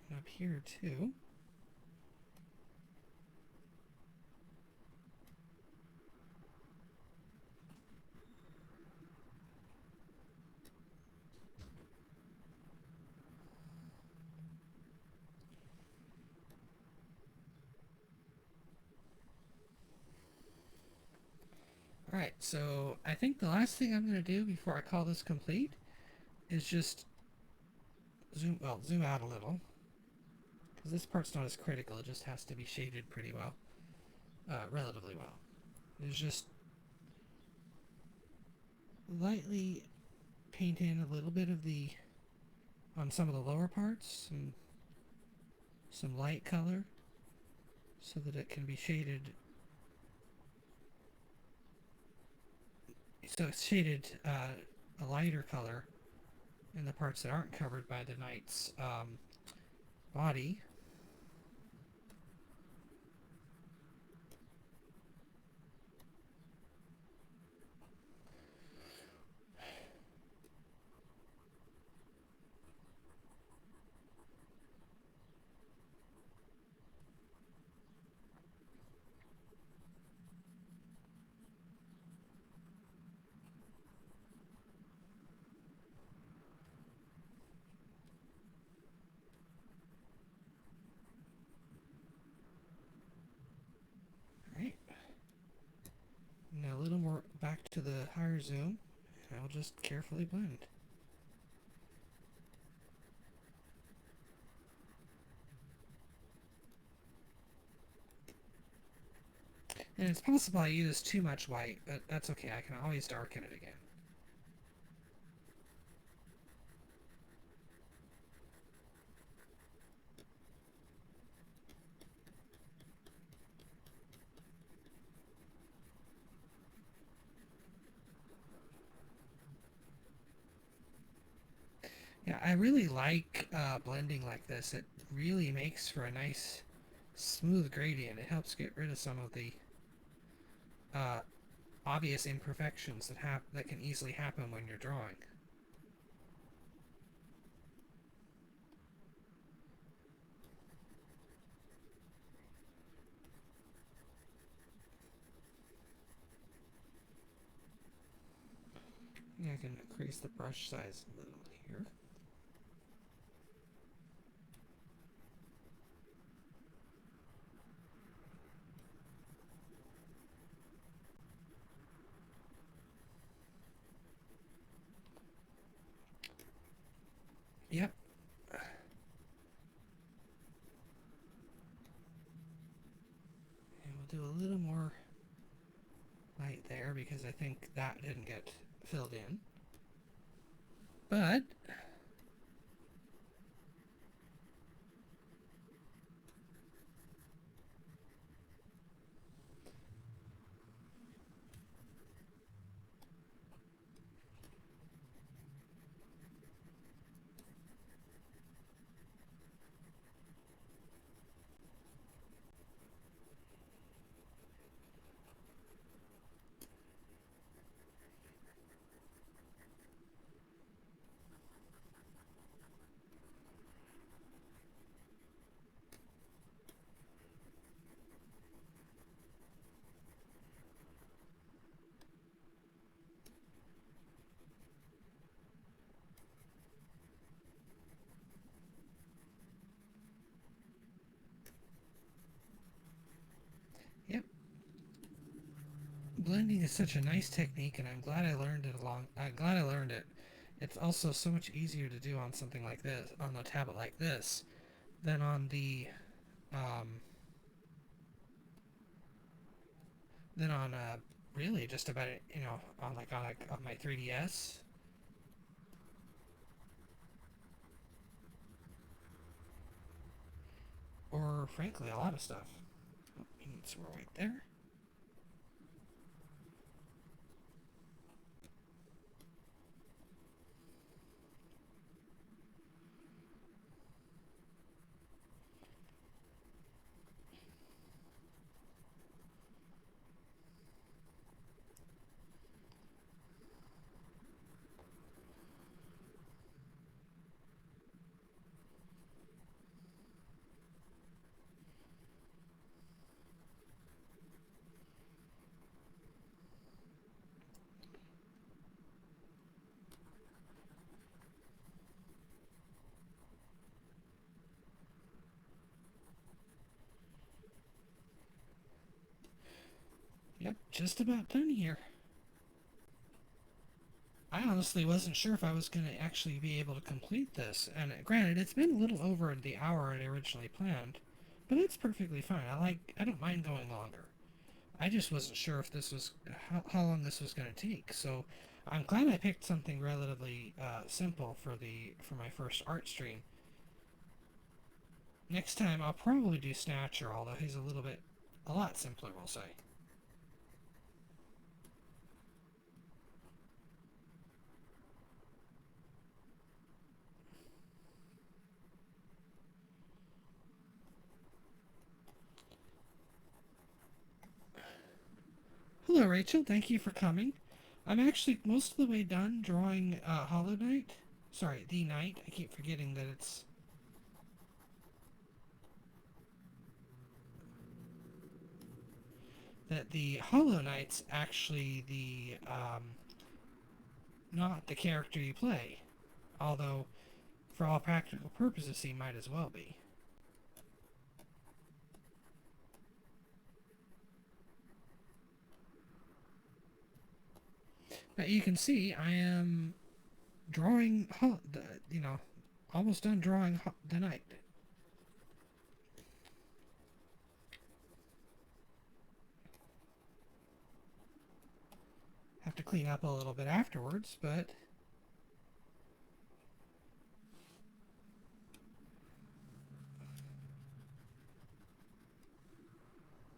And up here too. Alright, so I think the last thing I'm going to do before I call this complete is just zoom out a little, because this part's not as critical. It just has to be shaded pretty well, relatively well. It's just lightly paint in a little bit of the, on some of the lower parts, some light color, so that it can be shaded. So it's shaded a lighter color in the parts that aren't covered by the knight's body. to the higher zoom, and I'll just carefully blend. And it's possible I use too much white, but that's okay. I can always darken it again. Yeah, I really like blending like this. It really makes for a nice smooth gradient. It helps get rid of some of the uh, obvious imperfections that can easily happen when you're drawing. Yeah, I can increase the brush size a little here. Yep. And we'll do a little more light there because I think that didn't get filled in. But yep, blending is such a nice technique, and I'm glad I learned it I'm glad I learned it. It's also so much easier to do on something like this, on a tablet like this, than on the um, than on really just about on my 3DS, or frankly a lot of stuff. Oh, we need some more white there. Yep, just about done here. I honestly wasn't sure if I was going to actually be able to complete this, and granted, it's been a little over the hour I originally planned, but it's perfectly fine. I don't mind going longer. I just wasn't sure if this was how long this was going to take. So I'm glad I picked something relatively simple for my first art stream. Next time I'll probably do Snatcher, although he's a lot simpler, we'll say. Hello, Rachel. Thank you for coming. I'm actually most of the way done drawing Hollow Knight. Sorry, The Knight. I keep forgetting that the Hollow Knight's actually the not the character you play. Although, for all practical purposes, he might as well be. But you can see I am drawing, you know, almost done drawing the night. Have to clean up a little bit afterwards, but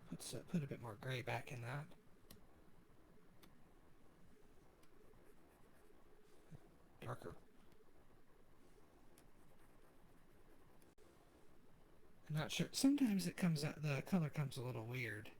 let's put a bit more gray back in that. Darker. I'm not sure. Sometimes it comes out, the color comes a little weird.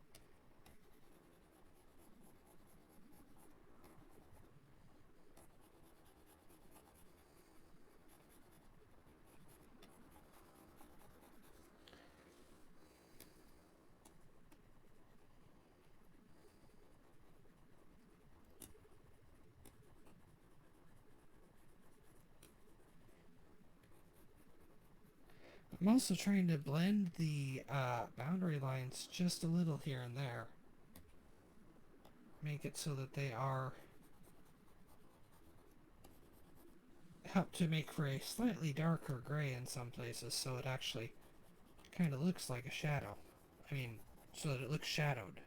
I'm also trying to blend the boundary lines just a little here and there. Make it so that they are help to make for a slightly darker gray in some places, so it actually kind of looks like a shadow. I mean, so that it looks shadowed.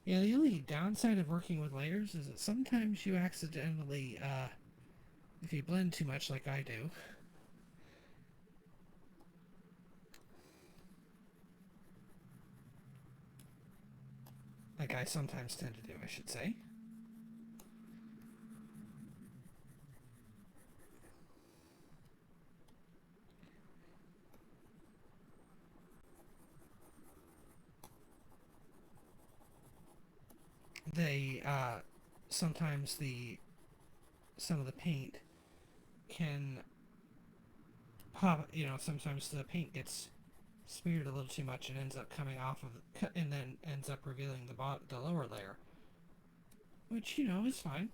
Yeah, the only downside of working with layers is that sometimes you accidentally, if you blend too much like I do, like I sometimes tend to do, I should say. They, sometimes some of the paint can pop, you know, sometimes the paint gets smeared a little too much and ends up coming off of, and then ends up revealing the lower layer, which, you know, is fine.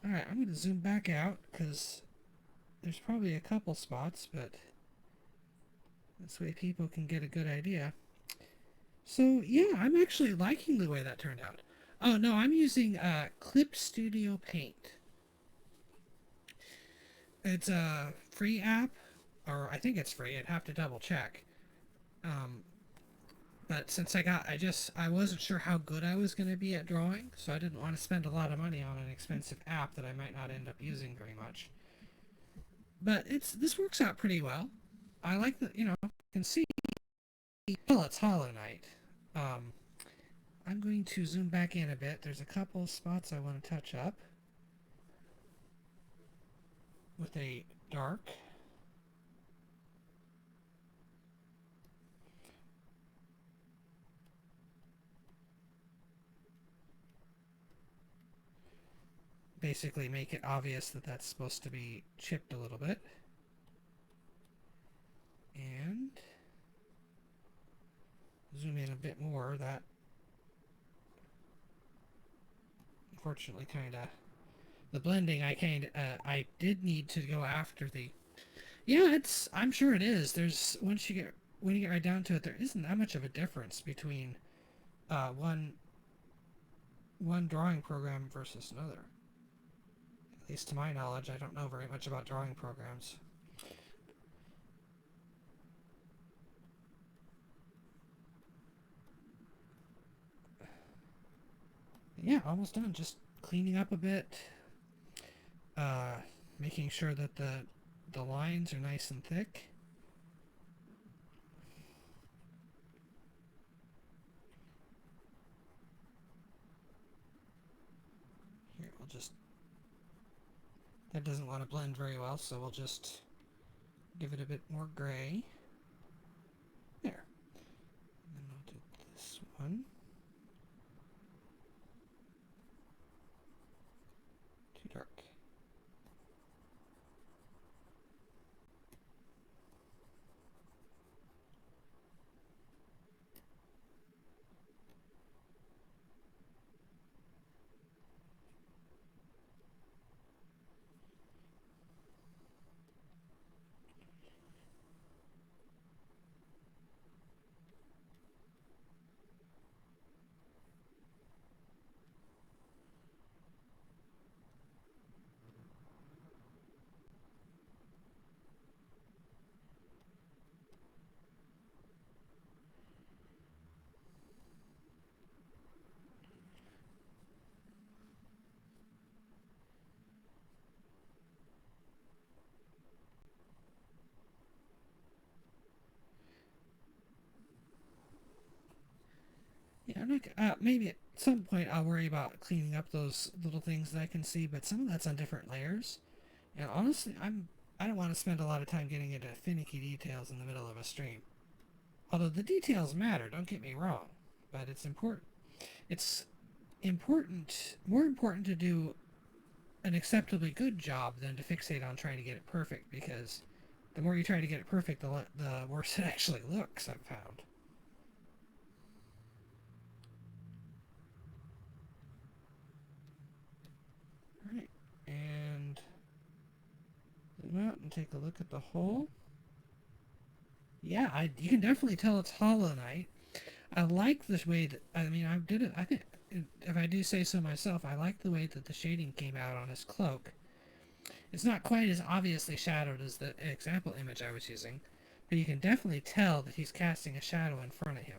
Alright, I'm going to zoom back out because there's probably a couple spots, but this way people can get a good idea. So, yeah, I'm actually liking the way that turned out. Oh, no, I'm using Clip Studio Paint. It's a free app, or I think it's free. I'd have to double check. Um, but since I wasn't sure how good I was going to be at drawing, so I didn't want to spend a lot of money on an expensive app that I might not end up using very much. But this works out pretty well. I like that, you know, you can see, well, it's Hollow Knight. Um, I'm going to zoom back in a bit. There's a couple spots I want to touch up with a dark. Basically make it obvious that that's supposed to be chipped a little bit. And zoom in a bit more. That unfortunately kind of the blending I did need to go after the, yeah, I'm sure it is. There's when you get right down to it, there isn't that much of a difference between one drawing program versus another. At least to my knowledge, I don't know very much about drawing programs. Yeah, almost done. Just cleaning up a bit, uh, making sure that the lines are nice and thick. Here, we'll just, that doesn't want to blend very well, so we'll just give it a bit more gray. There. one. Too dark. Yeah, I'm not. Maybe at some point I'll worry about cleaning up those little things that I can see, but some of that's on different layers. And honestly, I don't want to spend a lot of time getting into finicky details in the middle of a stream. Although the details matter, don't get me wrong, but it's important. It's more important to do an acceptably good job than to fixate on trying to get it perfect, because the more you try to get it perfect, the worse it actually looks, I've found. Alright, and zoom out and take a look at the hole. Yeah, you can definitely tell it's Hollow Knight. I like this way that, I mean, I did it, I think, if I do say so myself, I like the way that the shading came out on his cloak. It's not quite as obviously shadowed as the example image I was using, but you can definitely tell that he's casting a shadow in front of him.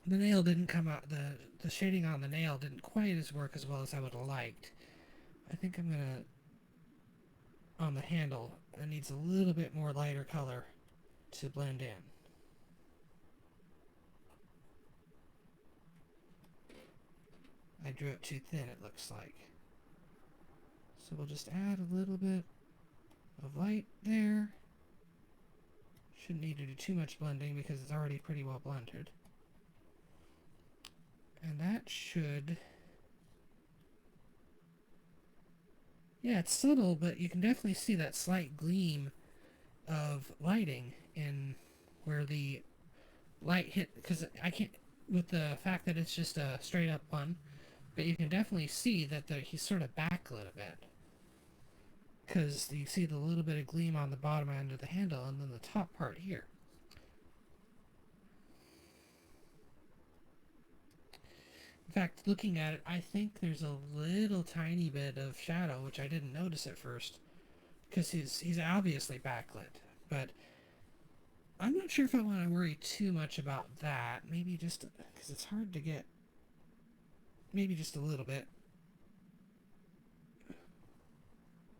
The nail didn't come out, the shading on the nail didn't quite work as well as I would have liked. I think I'm gonna, on the handle, it needs a little bit more lighter color to blend in. I drew it too thin, it looks like. So we'll just add a little bit of light there. Shouldn't need to do too much blending because it's already pretty well blended. And that should... Yeah, it's subtle, but you can definitely see that slight gleam of lighting in where the light hit, because I can't, with the fact that it's just a straight up one, but you can definitely see that he's sort of backlit a bit. Because you see the little bit of gleam on the bottom end of the handle and then the top part here. In fact, looking at it, I think there's a little tiny bit of shadow, which I didn't notice at first, because he's obviously backlit. But I'm not sure if I want to worry too much about that. Maybe just because it's hard to get. Maybe just a little bit.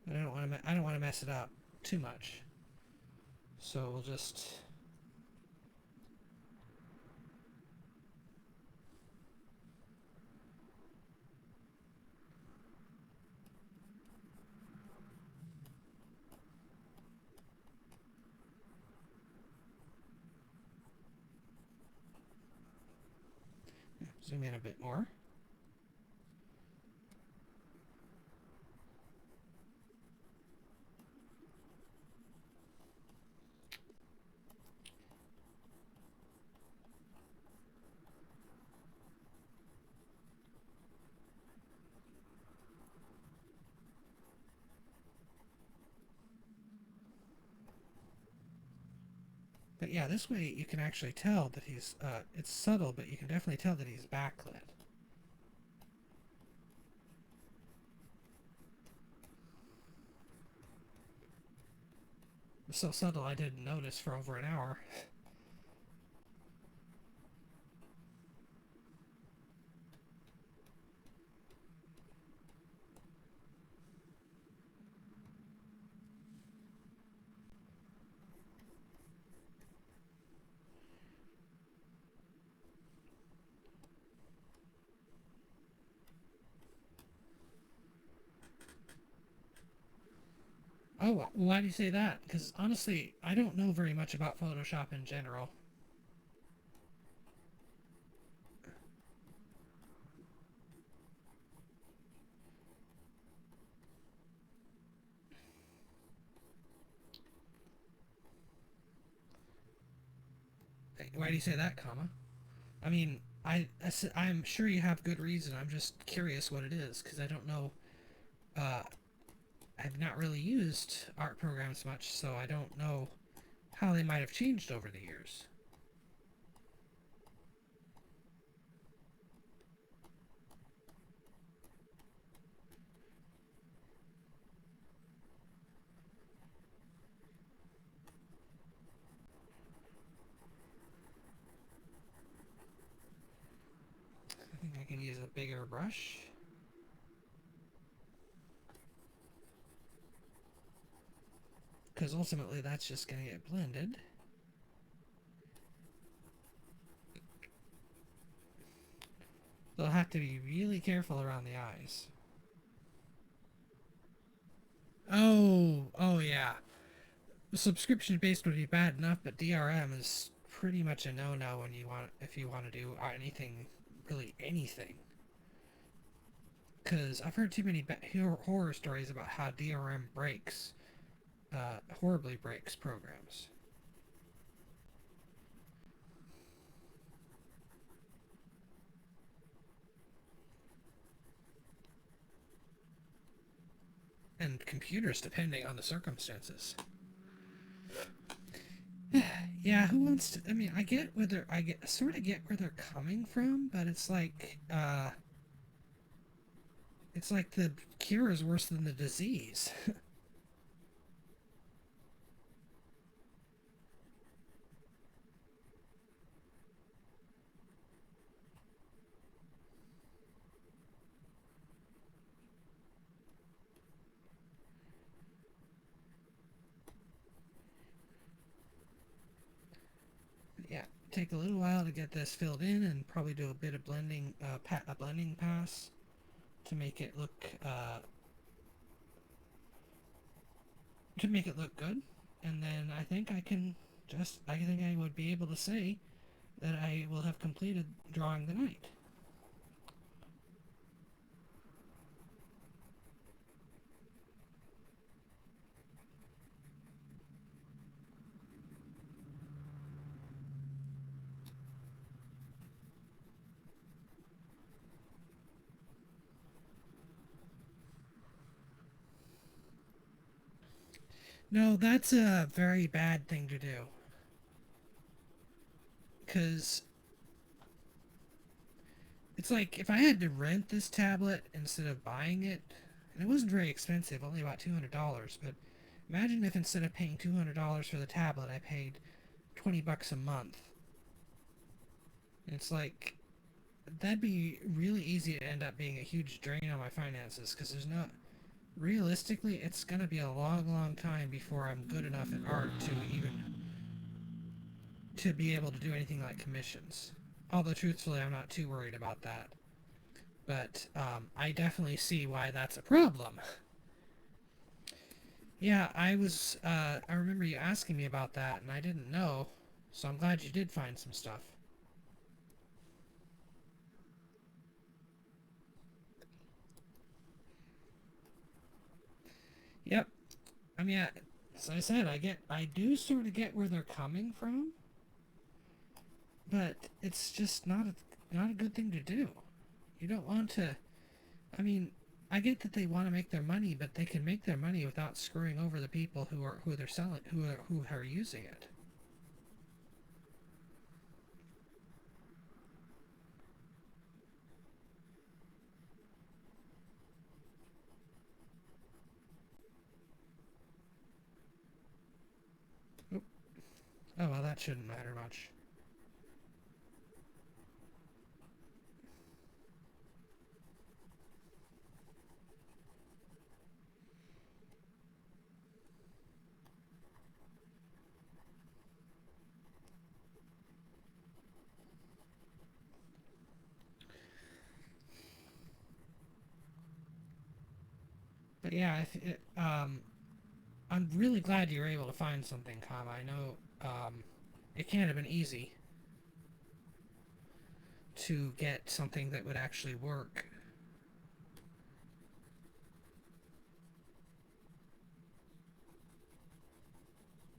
But I don't want to mess it up too much. So we'll just. Zoom in a bit more. But yeah, this way you can actually tell that he's, it's subtle, but you can definitely tell that he's backlit. It's so subtle I didn't notice for over an hour. Oh, why do you say that? Because honestly, I don't know very much about Photoshop in general. Why do you say that, comma? I mean, I'm sure you have good reason. I'm just curious what it is because I don't know. Uh, I've not really used art programs much, so I don't know how they might have changed over the years. I think I can use a bigger brush because ultimately that's just going to get blended. They'll have to be really careful around the eyes. Oh yeah. Subscription based would be bad enough, but DRM is pretty much a no-no when you want if you want to do anything, really anything. Because I've heard too many horror stories about how DRM breaks, horribly breaks programs. And computers, depending on the circumstances. Yeah, who wants to? I mean, I get where they're, sort of get where they're coming from, but it's like the cure is worse than the disease. Yeah, take a little while to get this filled in, and probably do a bit of blending, a blending pass to make it look, good. And then I think I would be able to say that I will have completed drawing the night. No, that's a very bad thing to do. Because it's like if I had to rent this tablet instead of buying it, and it wasn't very expensive, only about $200, but imagine if instead of paying $200 for the tablet, I paid $20 a month. And it's like, that'd be really easy to end up being a huge drain on my finances because there's not. Realistically, it's gonna be a long, long time before I'm good enough at art to even to be able to do anything like commissions. Although truthfully, I'm not too worried about that. But I definitely see why that's a problem. Yeah, I remember you asking me about that, and I didn't know. So I'm glad you did find some stuff. Yep. I mean, as I said, I do sort of get where they're coming from, but it's just not a good thing to do. You don't want to. I mean, I get that they want to make their money, but they can make their money without screwing over the people who they're selling who are using it. Oop. Oh well, that shouldn't matter much. But yeah, I'm really glad you were able to find something, Com. I know it can't have been easy to get something that would actually work.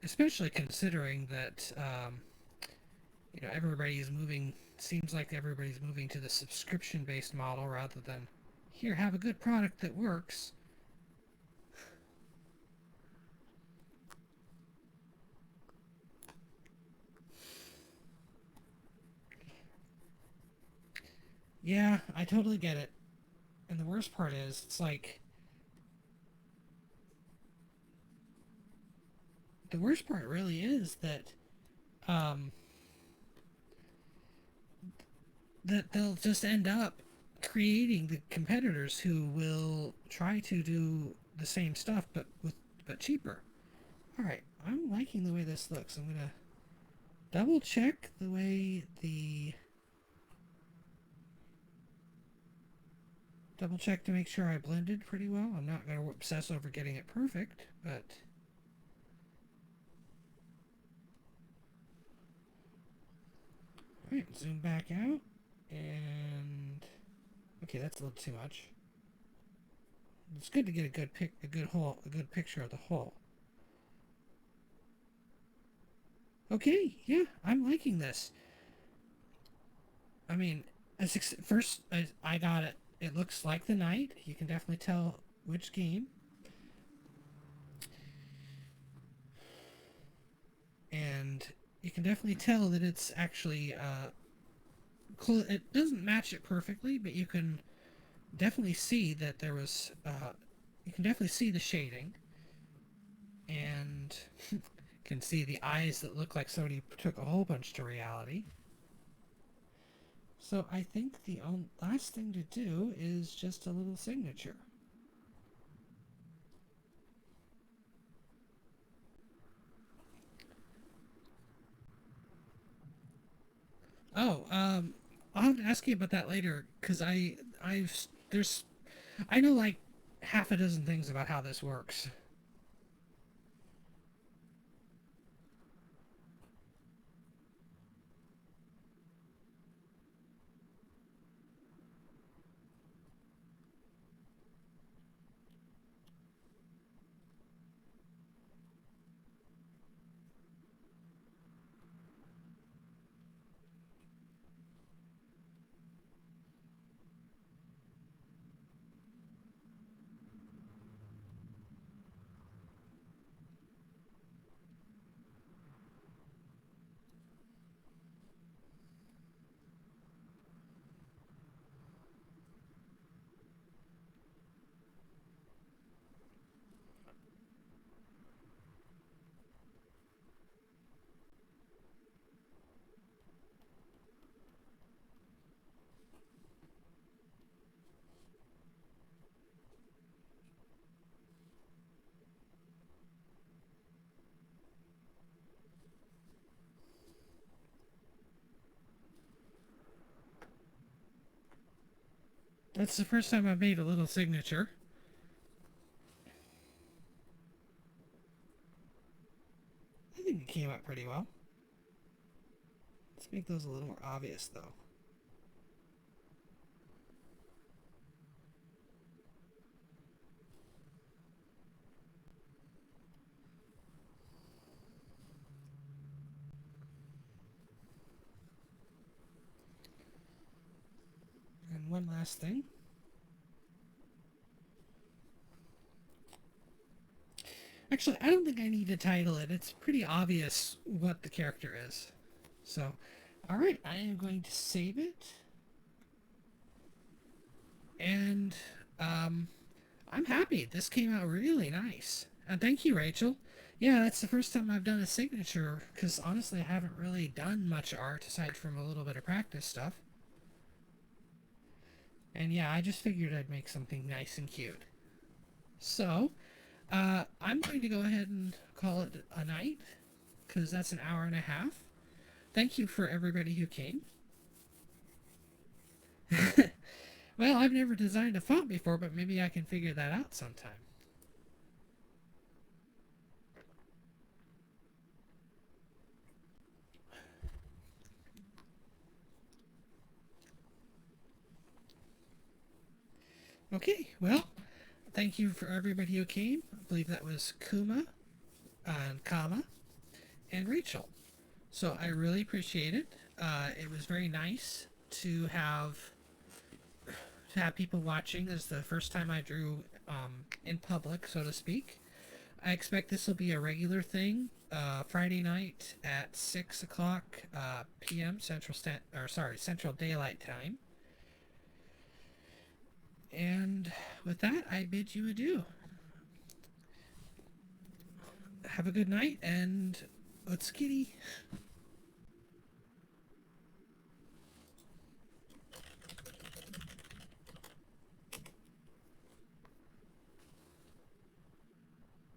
Especially considering that Everybody's moving, seems like everybody's moving to the subscription-based model rather than, here, have a good product that works. Yeah, I totally get it. And the worst part is, it's like, the worst part really is um, that they'll just end up creating the competitors who will try to do the same stuff but cheaper. All right, I'm liking the way this looks. I'm gonna double check the way the double check to make sure I blended pretty well. I'm not gonna obsess over getting it perfect, but all right, zoom back out and okay, that's a little too much. It's good to get a good picture of the whole. Okay, yeah, I'm liking this. I mean, first I got it. It looks like the night. You can definitely tell which game, and you can definitely tell that it's actually it doesn't match it perfectly, but you can definitely see that there was. You can definitely see the shading, and can see the eyes that look like somebody took a whole bunch to reality. So I think the last thing to do is just a little signature. Oh, I'll have to ask you about that later because I know like half a dozen things about how this works. That's the first time I've made a little signature. I think it came out pretty well. Let's make those a little more obvious though. And one last thing. Actually, I don't think I need to title it. It's pretty obvious what the character is. So, alright, I am going to save it. And, I'm happy. This came out really nice. And thank you, Rachel. Yeah, that's the first time I've done a signature, because honestly, I haven't really done much art aside from a little bit of practice stuff. And yeah, I just figured I'd make something nice and cute. So, I'm going to go ahead and call it a night, because that's an hour and a half. Thank you for everybody who came. Well, I've never designed a font before, but maybe I can figure that out sometime. Okay, well, thank you for everybody who came. I believe that was Kuma and Kama and Rachel. So I really appreciate it. It was very nice to have people watching. This is the first time I drew in public, so to speak. I expect this will be a regular thing. Friday night at 6 o'clock p.m. Central Daylight Time. And with that, I bid you adieu. Have a good night and let's kitty.